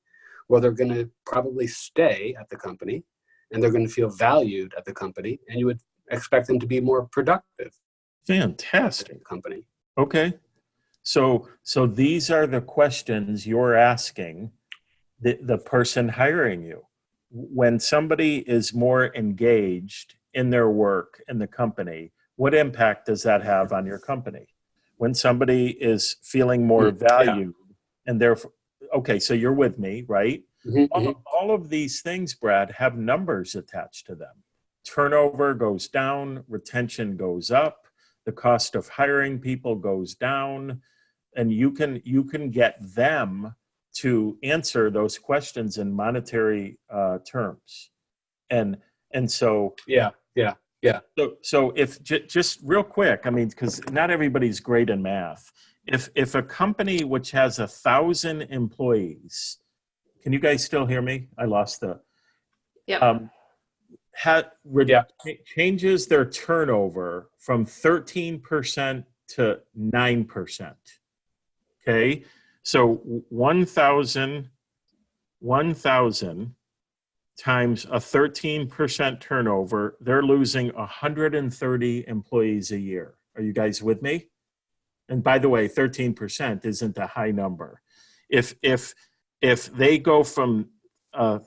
Well, they're going to probably stay at the company, and they're going to feel valued at the company, and you would expect them to be more productive. Fantastic. At the company. Okay. So these are the questions you're asking the person hiring you. When somebody is more engaged in their work in the company, what impact does that have on your company? When somebody is feeling more valued and therefore, okay, so you're with me, right? Mm-hmm. All of these things, Brad, have numbers attached to them. Turnover goes down, retention goes up, the cost of hiring people goes down, and you can get them to answer those questions in monetary terms. And so yeah. So if just real quick, I mean, because not everybody's great in math. If a company which has 1,000 employees, can you guys still hear me? I lost the. Yeah. Changes their turnover from 13% to 9%. Okay, so 1,000 times a 13% turnover, they're losing 130 employees a year. Are you guys with me? And by the way, 13% isn't a high number. If they go from 13%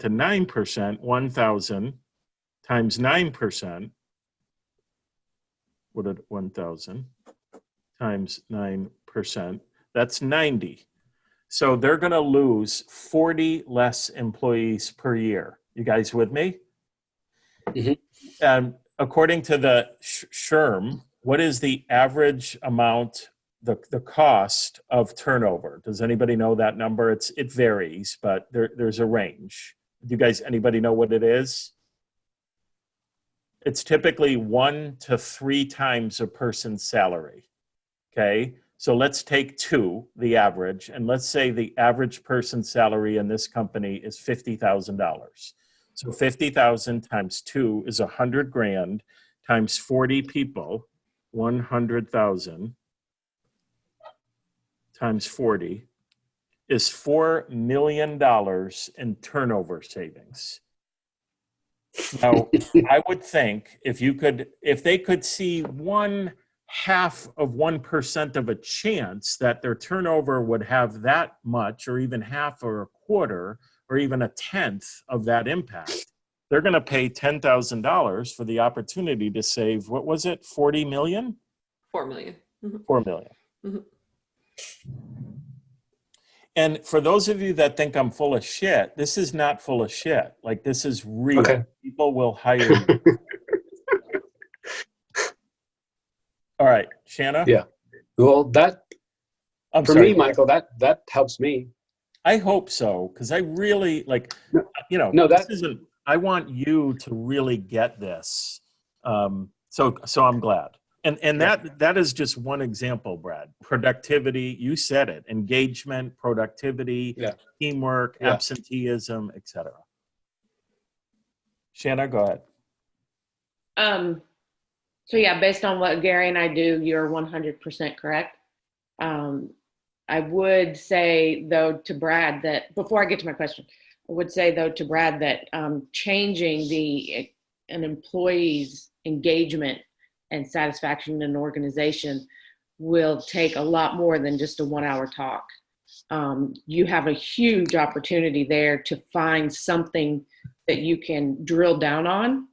to 9%, 1,000 times 9%, what did 1,000 times 9%? That's 90. So they're going to lose 40 less employees per year. You guys with me? Mm-hmm. According to the SHRM, what is the average amount, the cost of turnover? Does anybody know that number? It varies, but there's a range. Do you guys, anybody know what it is? It's typically 1 to 3 times a person's salary. Okay, so let's take 2, the average, and let's say the average person's salary in this company is $50,000. So 50,000 times 2 is 100 grand times 40 people, 100,000 times 40 is $4 million in turnover savings. Now, I would think if they could see 1/2 of 1% of a chance that their turnover would have that much, or even half or a quarter, or even a tenth of that impact, they're going to pay $10,000 for the opportunity to save, what was it, 40 million? 4 million. Mm-hmm. 4 million. Mm-hmm. And for those of you that think I'm full of shit, this is not full of shit. Like, this is real. Okay. People will hire you. All right, Shanna? Yeah. Well, me, Michael, that helps me. I hope so, because I really, like, No, this isn't, I want you to really get this. So I'm glad. And that is just one example, Brad. Productivity, you said it, engagement, productivity, teamwork, absenteeism, etc. Shanna, go ahead. So yeah, based on what Gary and I do, you're 100% correct. I would say though to Brad that, before I get to my question, I would say though to Brad that changing an employee's engagement and satisfaction in an organization will take a lot more than just a 1 hour talk. You have a huge opportunity there to find something that you can drill down on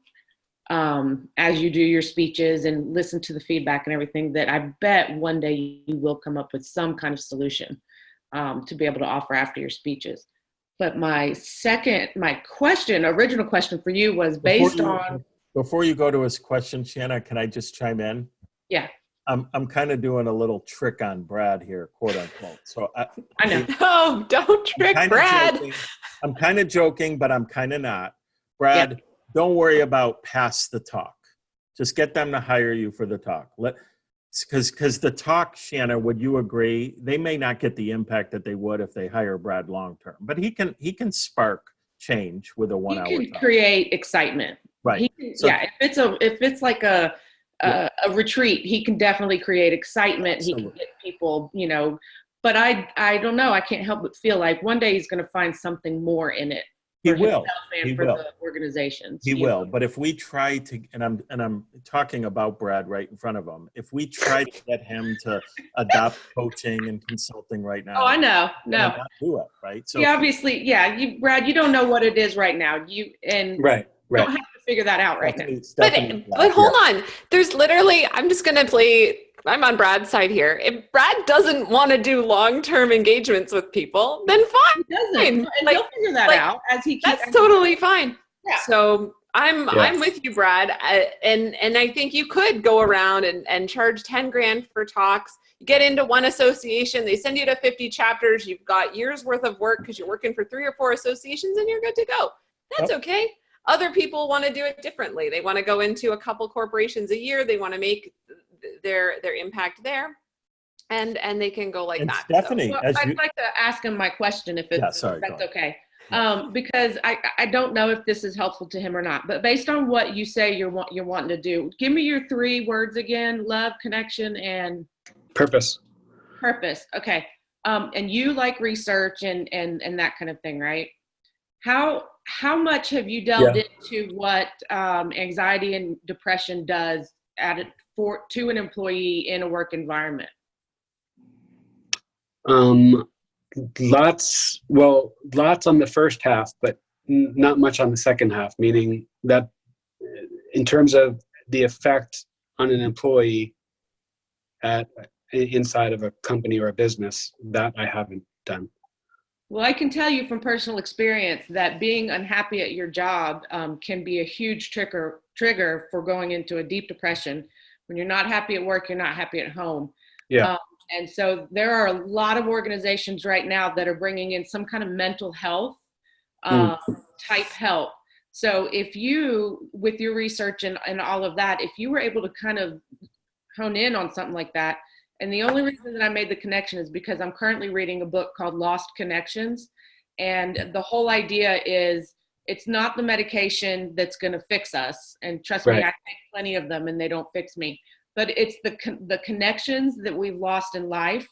as you do your speeches and listen to the feedback and everything, that I bet one day you will come up with some kind of solution to be able to offer after your speeches. But my original question for you was based on. Before you go to his question, Shanna, can I just chime in? Yeah. I'm kind of doing a little trick on Brad here, quote unquote. So I know. No, don't trick Brad. I'm kind of joking, but I'm kind of not. Brad, don't worry about pass the talk. Just get them to hire you for the talk. Because the talk, Shanna, would you agree? They may not get the impact that they would if they hire Brad long term, but he can spark change with a 1 hour talk. He can create excitement. Right. If it's like a retreat, he can definitely create excitement. He can get people, but I don't know. I can't help but feel like one day he's going to find something more in it. He will. The organizations. He will. But if we try to, and I'm talking about Brad right in front of him. If we try to get him to adopt coaching and consulting right now. Oh, I know. No. Not do it, right? So obviously, Brad, you don't know what it is right now. Right. Don't have to figure that out right now. But hold on. There's literally, I'm on Brad's side here. If Brad doesn't want to do long-term engagements with people, then fine. He doesn't. And he'll figure that out as he keeps. That's totally fine. Yeah. So I'm with you, Brad. And I think you could go around and charge 10 grand for talks. You get into one association, they send you to 50 chapters. You've got years worth of work because you're working for 3 or 4 associations and you're good to go. That's okay. Other people want to do it differently. They want to go into a couple corporations a year. They want to make their impact there, and they can go like that. Stephanie, I'd like to ask him my question if that's okay. Because I don't know if this is helpful to him or not. But based on what you say you're wanting to do, give me your 3 words again: love, connection, and purpose. Purpose. Okay. And you like research and that kind of thing, right? How much have you delved into what anxiety and depression does to an employee in a work environment? Lots on the first half, but not much on the second half, meaning that in terms of the effect on an employee inside of a company or a business, that I haven't done. Well, I can tell you from personal experience that being unhappy at your job can be a huge trigger for going into a deep depression. When you're not happy at work, you're not happy at home. Yeah. And so there are a lot of organizations right now that are bringing in some kind of mental health type help. So if you, with your research and all of that, if you were able to kind of hone in on something like that, and the only reason that I made the connection is because I'm currently reading a book called Lost Connections. And the whole idea is it's not the medication that's going to fix us. And trust me, I take plenty of them and they don't fix me. But it's the connections that we've lost in life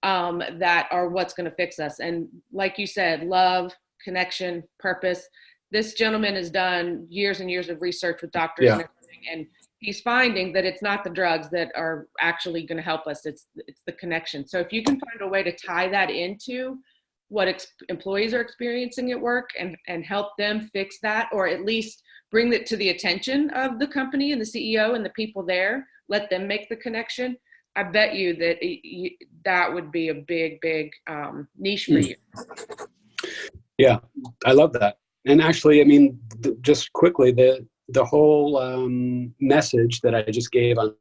that are what's going to fix us. And like you said, love, connection, purpose. This gentleman has done years and years of research with doctors and everything. And he's finding that it's not the drugs that are actually going to help us. It's the connection. So if you can find a way to tie that into what employees are experiencing at work and help them fix that, or at least bring it to the attention of the company and the CEO and the people there, let them make the connection. I bet you that that would be a big niche for you. Yeah, I love that. And actually, I mean, just quickly, the whole message that I just gave on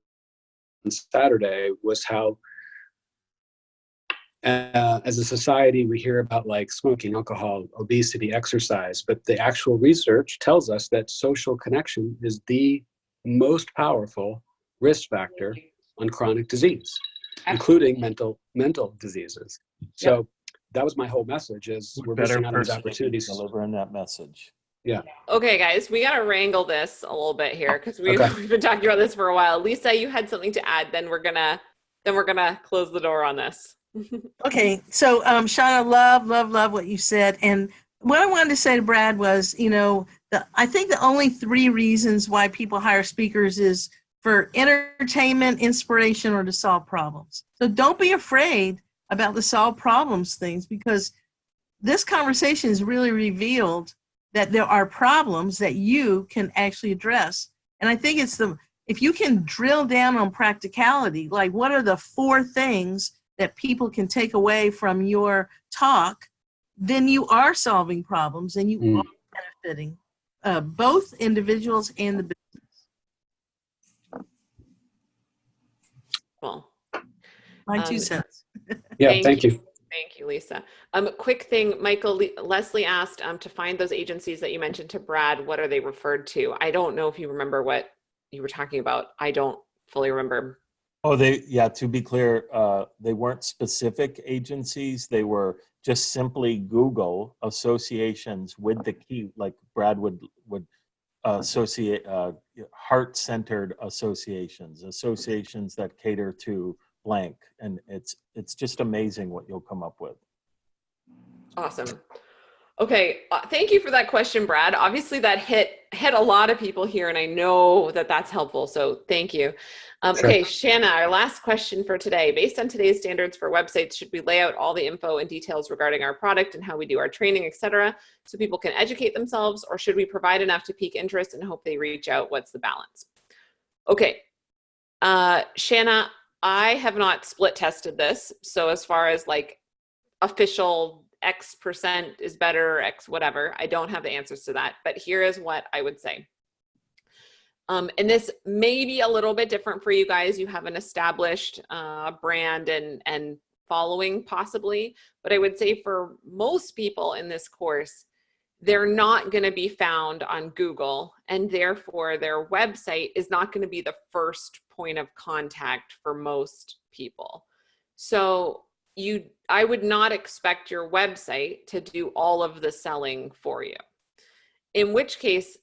Saturday was how As a society, we hear about like smoking, alcohol, obesity, exercise, but the actual research tells us that social connection is the most powerful risk factor on chronic disease, including mental diseases. So that was my whole message: is we're missing out on these opportunities. Delivering that message. Yeah. Okay, guys, we got to wrangle this a little bit here because we've been talking about this for a while. Lisa, you had something to add. Then we're gonna close the door on this. Okay, so Shanna, love what you said, and what I wanted to say to Brad was, I think the only 3 reasons why people hire speakers is for entertainment, inspiration, or to solve problems. So don't be afraid about the solve problems things, because this conversation has really revealed that there are problems that you can actually address. And I think if you can drill down on practicality, like what are the 4 things that people can take away from your talk, then you are solving problems and you are benefiting both individuals and the business. Cool. My 2 cents. Yeah, thank you. Thank you, Lisa. Quick thing, Michael, Leslie asked to find those agencies that you mentioned to Brad, what are they referred to? I don't know if you remember what you were talking about. I don't fully remember. Oh, to be clear, they weren't specific agencies. They were just simply Google associations with the key, like Brad would associate heart-centered associations that cater to blank. And it's just amazing what you'll come up with. Awesome. Okay, thank you for that question, Brad. Obviously that hit a lot of people here, and I know that that's helpful, so thank you. Sure. Okay, Shanna, our last question for today. Based on today's standards for websites, should we lay out all the info and details regarding our product and how we do our training, etc., so people can educate themselves, or should we provide enough to pique interest and hope they reach out? What's the balance? Okay, Shanna, I have not split tested this, so as far as like official X% is better, X whatever, I don't have the answers to that, but here is what I would say. And this may be a little bit different for you guys. You have an established brand and following possibly, but I would say for most people in this course, they're not going to be found on Google, and therefore their website is not going to be the first point of contact for most people. So I would not expect your website to do all of the selling for you. In which case,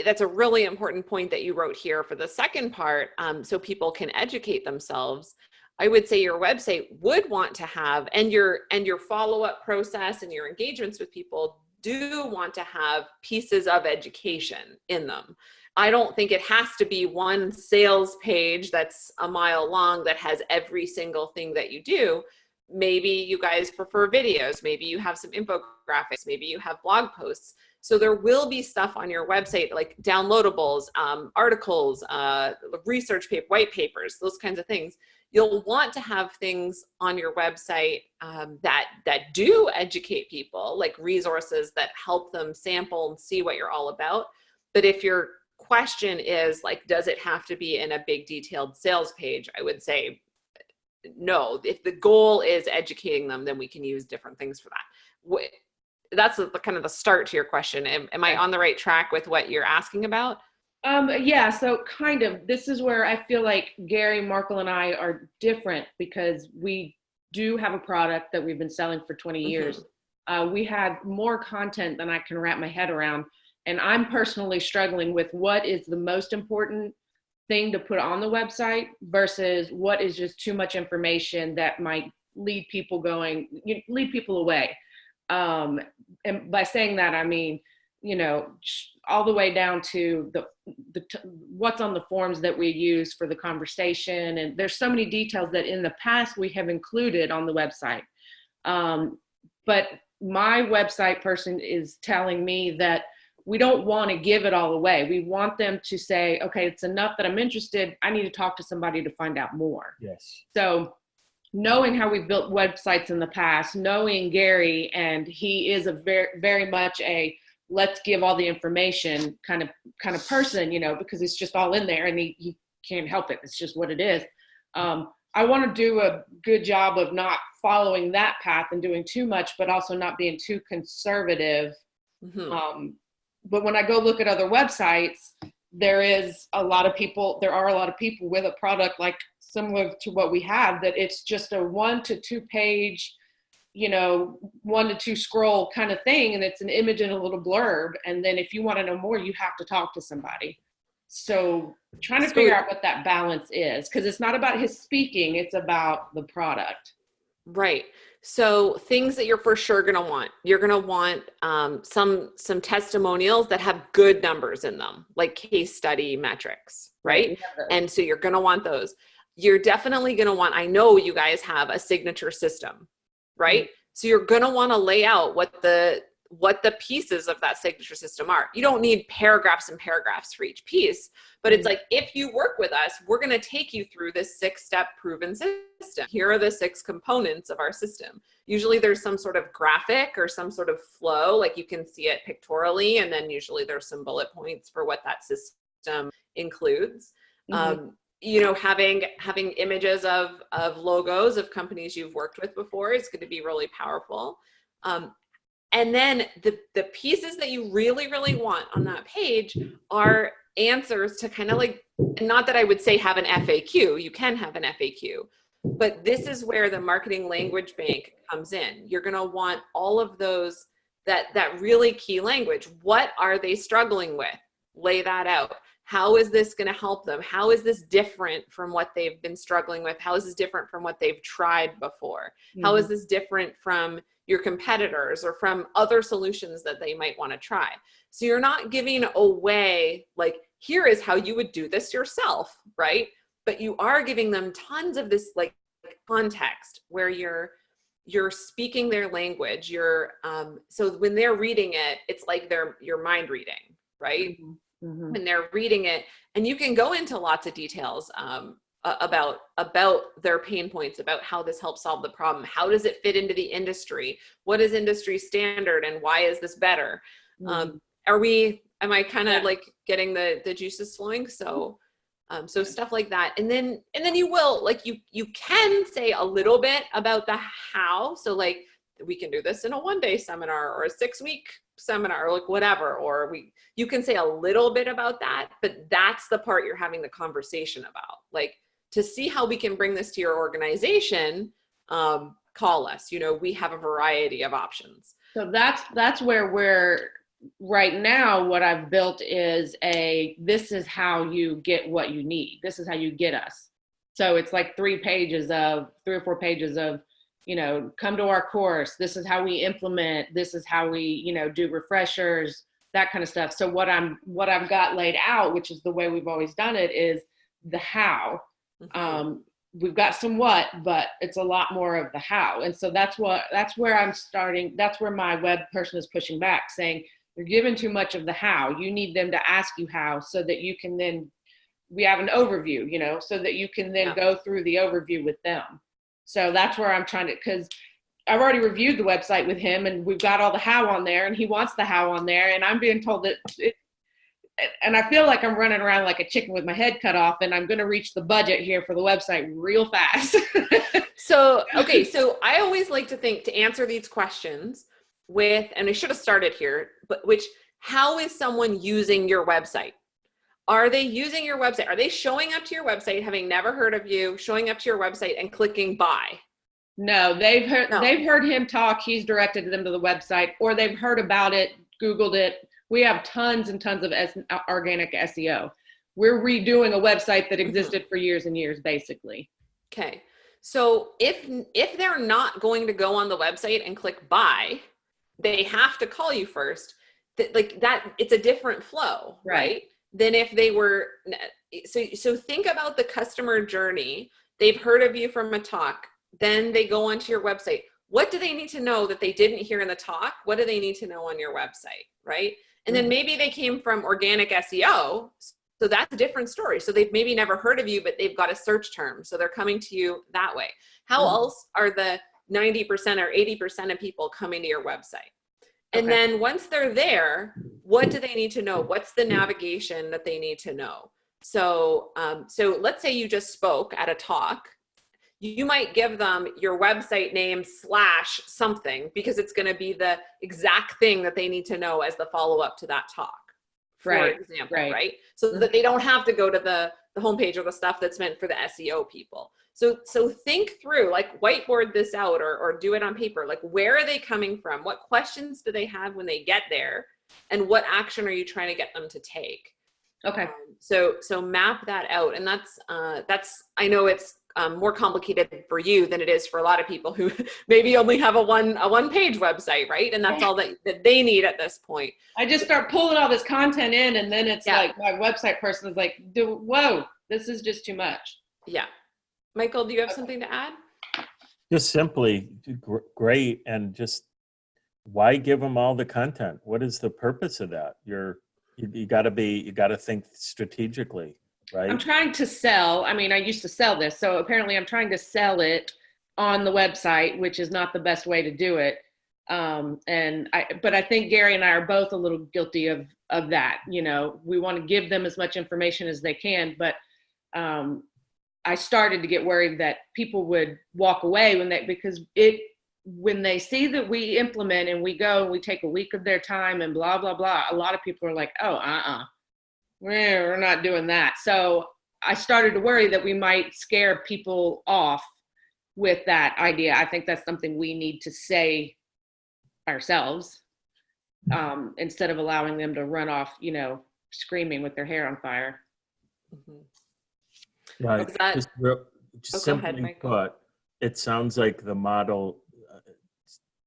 that's a really important point that you wrote here for the second part, so people can educate themselves. I would say your website would want to have, and your follow-up process and your engagements with people do want to have pieces of education in them. I don't think it has to be one sales page that's a mile long that has every single thing that you do. Maybe you guys prefer videos, maybe you have some infographics, maybe you have blog posts. So there will be stuff on your website like downloadables, articles, research paper, white papers, those kinds of things. You'll want to have things on your website that do educate people, like resources that help them sample and see what you're all about. But if your question is like, does it have to be in a big detailed sales page? I would say no. If the goal is educating them, then we can use different things for that. That's the kind of the start to your question. Am I on the right track with what you're asking about? Yeah, so kind of. This is where I feel like Gary, Markle, and I are different because we do have a product that we've been selling for 20 years. We have more content than I can wrap my head around. And I'm personally struggling with what is the most important thing to put on the website versus what is just too much information that might lead people away. And by saying that, I mean, all the way down to what's on the forms that we use for the conversation. And there's so many details that in the past we have included on the website. But my website person is telling me that we don't want to give it all away. We want them to say, okay, it's enough that I'm interested. I need to talk to somebody to find out more. Yes. So knowing how we've built websites in the past, knowing Gary, and he is a very, very much a let's give all the information kind of person, because it's just all in there and he can't help it. It's just what it is. I want to do a good job of not following that path and doing too much, but also not being too conservative. But when I go look at other websites, there are a lot of people with a product like similar to what we have, that it's just a 1 to 2 page, 1 to 2 scroll kind of thing. And it's an image and a little blurb. And then if you want to know more, you have to talk to somebody. So trying to figure out what that balance is, because it's not about his speaking, it's about the product. Right. So things that you're for sure going to want, you're going to want some testimonials that have good numbers in them, like case study metrics, right? And so you're going to want those. You're definitely going to want, I know you guys have a signature system, right? So you're going to want to lay out what the pieces of that signature system are. You don't need paragraphs and paragraphs for each piece, but it's like, if you work with us, we're going to take you through this 6-step proven system. Here are the 6 components of our system. Usually there's some sort of graphic or some sort of flow, like you can see it pictorially, and then usually there's some bullet points for what that system includes. Having images of logos of companies you've worked with before is going to be really powerful. And then the pieces that you really, really want on that page are answers to kind of like, not that I would say have an FAQ, you can have an FAQ, but this is where the marketing language bank comes in. You're going to want all of those, that really key language. What are they struggling with? Lay that out. How is this going to help them? How is this different from what they've been struggling with? How is this different from what they've tried before? How is this different from your competitors or from other solutions that they might want to try? So you're not giving away, like, here is how you would do this yourself, right? But you are giving them tons of this like context where you're speaking their language. So when they're reading it, it's like you're mind reading, right? When they're reading it, and you can go into lots of details about their pain points, about how this helps solve the problem. How does it fit into the industry? What is industry standard, and why is this better? Am I kind of like getting the juices flowing? So stuff like that. And then you will, like, you can say a little bit about the how. So like, we can do this in a 1-day seminar or a 6-week seminar, or like whatever, or you can say a little bit about that, but that's the part you're having the conversation about. Like, to see how we can bring this to your organization, call us. We have a variety of options. So that's where we're right now. What I've built is this is how you get what you need. This is how you get us. So it's like 3 or 4 pages of, come to our course. This is how we implement. This is how we, do refreshers, that kind of stuff. So what I've got laid out, which is the way we've always done it, is the how. We've got some what, but it's a lot more of the how. And so that's where I'm starting. That's where my web person is pushing back, saying, you're giving too much of the how. You need them to ask you how, so that you can then, we have an overview, so that you can then go through the overview with them. So that's where I'm trying to, because I've already reviewed the website with him, and we've got all the how on there, and he wants the how on there, and I'm being told that and I feel like I'm running around like a chicken with my head cut off, and I'm going to reach the budget here for the website real fast. So I always like to think, to answer these questions with, and I should have started here, but how is someone using your website? Are they using your website? Are they showing up to your website, having never heard of you, showing up to your website and clicking buy? No, they've heard him talk. He's directed them to the website, or they've heard about it, Googled it. We have tons and tons of organic SEO. We're redoing a website that existed for years and years, basically. Okay. So if they're not going to go on the website and click buy, they have to call you first. Like that, it's a different flow, right? Than if they were, so think about the customer journey. They've heard of you from a talk, then they go onto your website. What do they need to know that they didn't hear in the talk? What do they need to know on your website, right? And then maybe they came from organic SEO, so that's a different story. So they've maybe never heard of you, but they've got a search term, so they're coming to you that way. How else are the 90% or 80% of people coming to your website? And then once they're there, what do they need to know? What's the navigation that they need to know? So, so let's say you just spoke at a talk. you might give them your website name / something, because it's going to be the exact thing that they need to know as the follow-up to that talk, for example, right? So that they don't have to go to the homepage or the stuff that's meant for the SEO people. So think through, like, whiteboard this out or do it on paper. Like, where are they coming from? What questions do they have when they get there? And what action are you trying to get them to take? Okay. So map that out. And that's I know it's more complicated for you than it is for a lot of people who maybe only have a one page website, right? And that's all that they need at this point. I just start pulling all this content in, and then it's like my website person is like, whoa, this is just too much. Yeah. Michael, do you have something to add? Just simply great. And just why give them all the content? What is the purpose of that? You got to think strategically, right? I'm trying to sell. I mean, I used to sell this, so apparently I'm trying to sell it on the website, which is not the best way to do it. But I think Gary and I are both a little guilty of that. You know, we want to give them as much information as they can, but I started to get worried that people would walk away when they see that we implement and we go and we take a week of their time and blah, blah, blah. A lot of people are like, oh, we're not doing that. So I started to worry that we might scare people off with that idea. I think that's something we need to say ourselves, instead of allowing them to run off, screaming with their hair on fire. Mm-hmm. Right. Simply put, it sounds like the model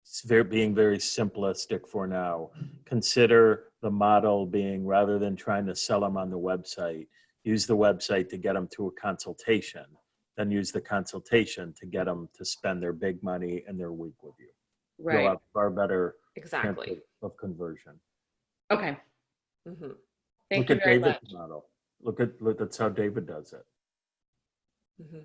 is being very simplistic for now. Consider the model being, rather than trying to sell them on the website, use the website to get them to a consultation, then use the consultation to get them to spend their big money and their week with you. Right. You'll have far better exactly of conversion. Okay. Mm-hmm. Thank you very much. Model. Look, that's how David does it. Mm-hmm.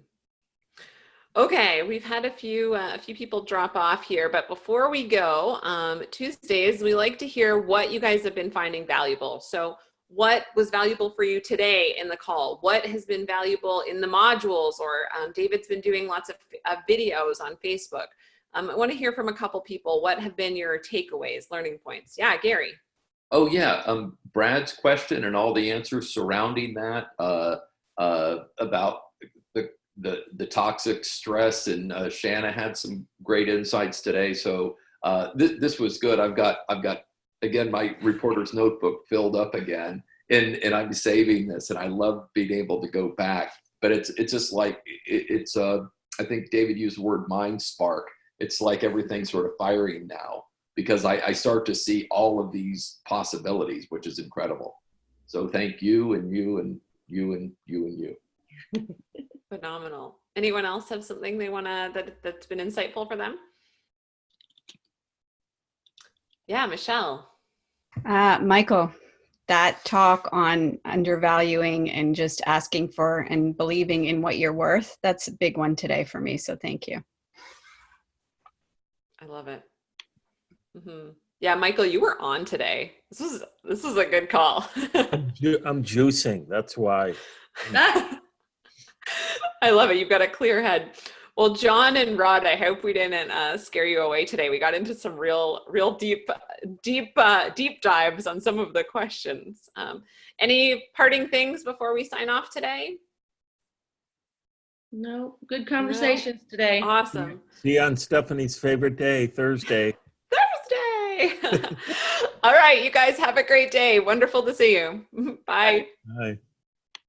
Okay, we've had a few people drop off here, but before we go, Tuesdays, we like to hear what you guys have been finding valuable. So what was valuable for you today in the call? What has been valuable in the modules? Or David's been doing lots of videos on Facebook. I want to hear from a couple people. What have been your takeaways, learning points? Yeah, Gary. Oh yeah, Brad's question and all the answers surrounding that about the toxic stress, and Shanna had some great insights today. So this was good. I've got again my reporter's notebook filled up again, and I'm saving this, and I love being able to go back. But it's just like it's I think David used the word mind spark. It's like everything's sort of firing now, because I start to see all of these possibilities, which is incredible. So thank you, and you, and you, and you, and you. Phenomenal. Anyone else have something they want to, that's been insightful for them? Yeah, Michelle. Michael, that talk on undervaluing and just asking for and believing in what you're worth, that's a big one today for me. So thank you. I love it. Mm-hmm. Yeah, Michael, you were on today. This was a good call. I'm juicing. That's why. I love it. You've got a clear head. Well, John and Rod, I hope we didn't scare you away today. We got into some real deep dives on some of the questions. Any parting things before we sign off today? No, good conversations today. Awesome. See you on Stephanie's favorite day, Thursday. All right, you guys have a great day. Wonderful to see you. Bye. Bye.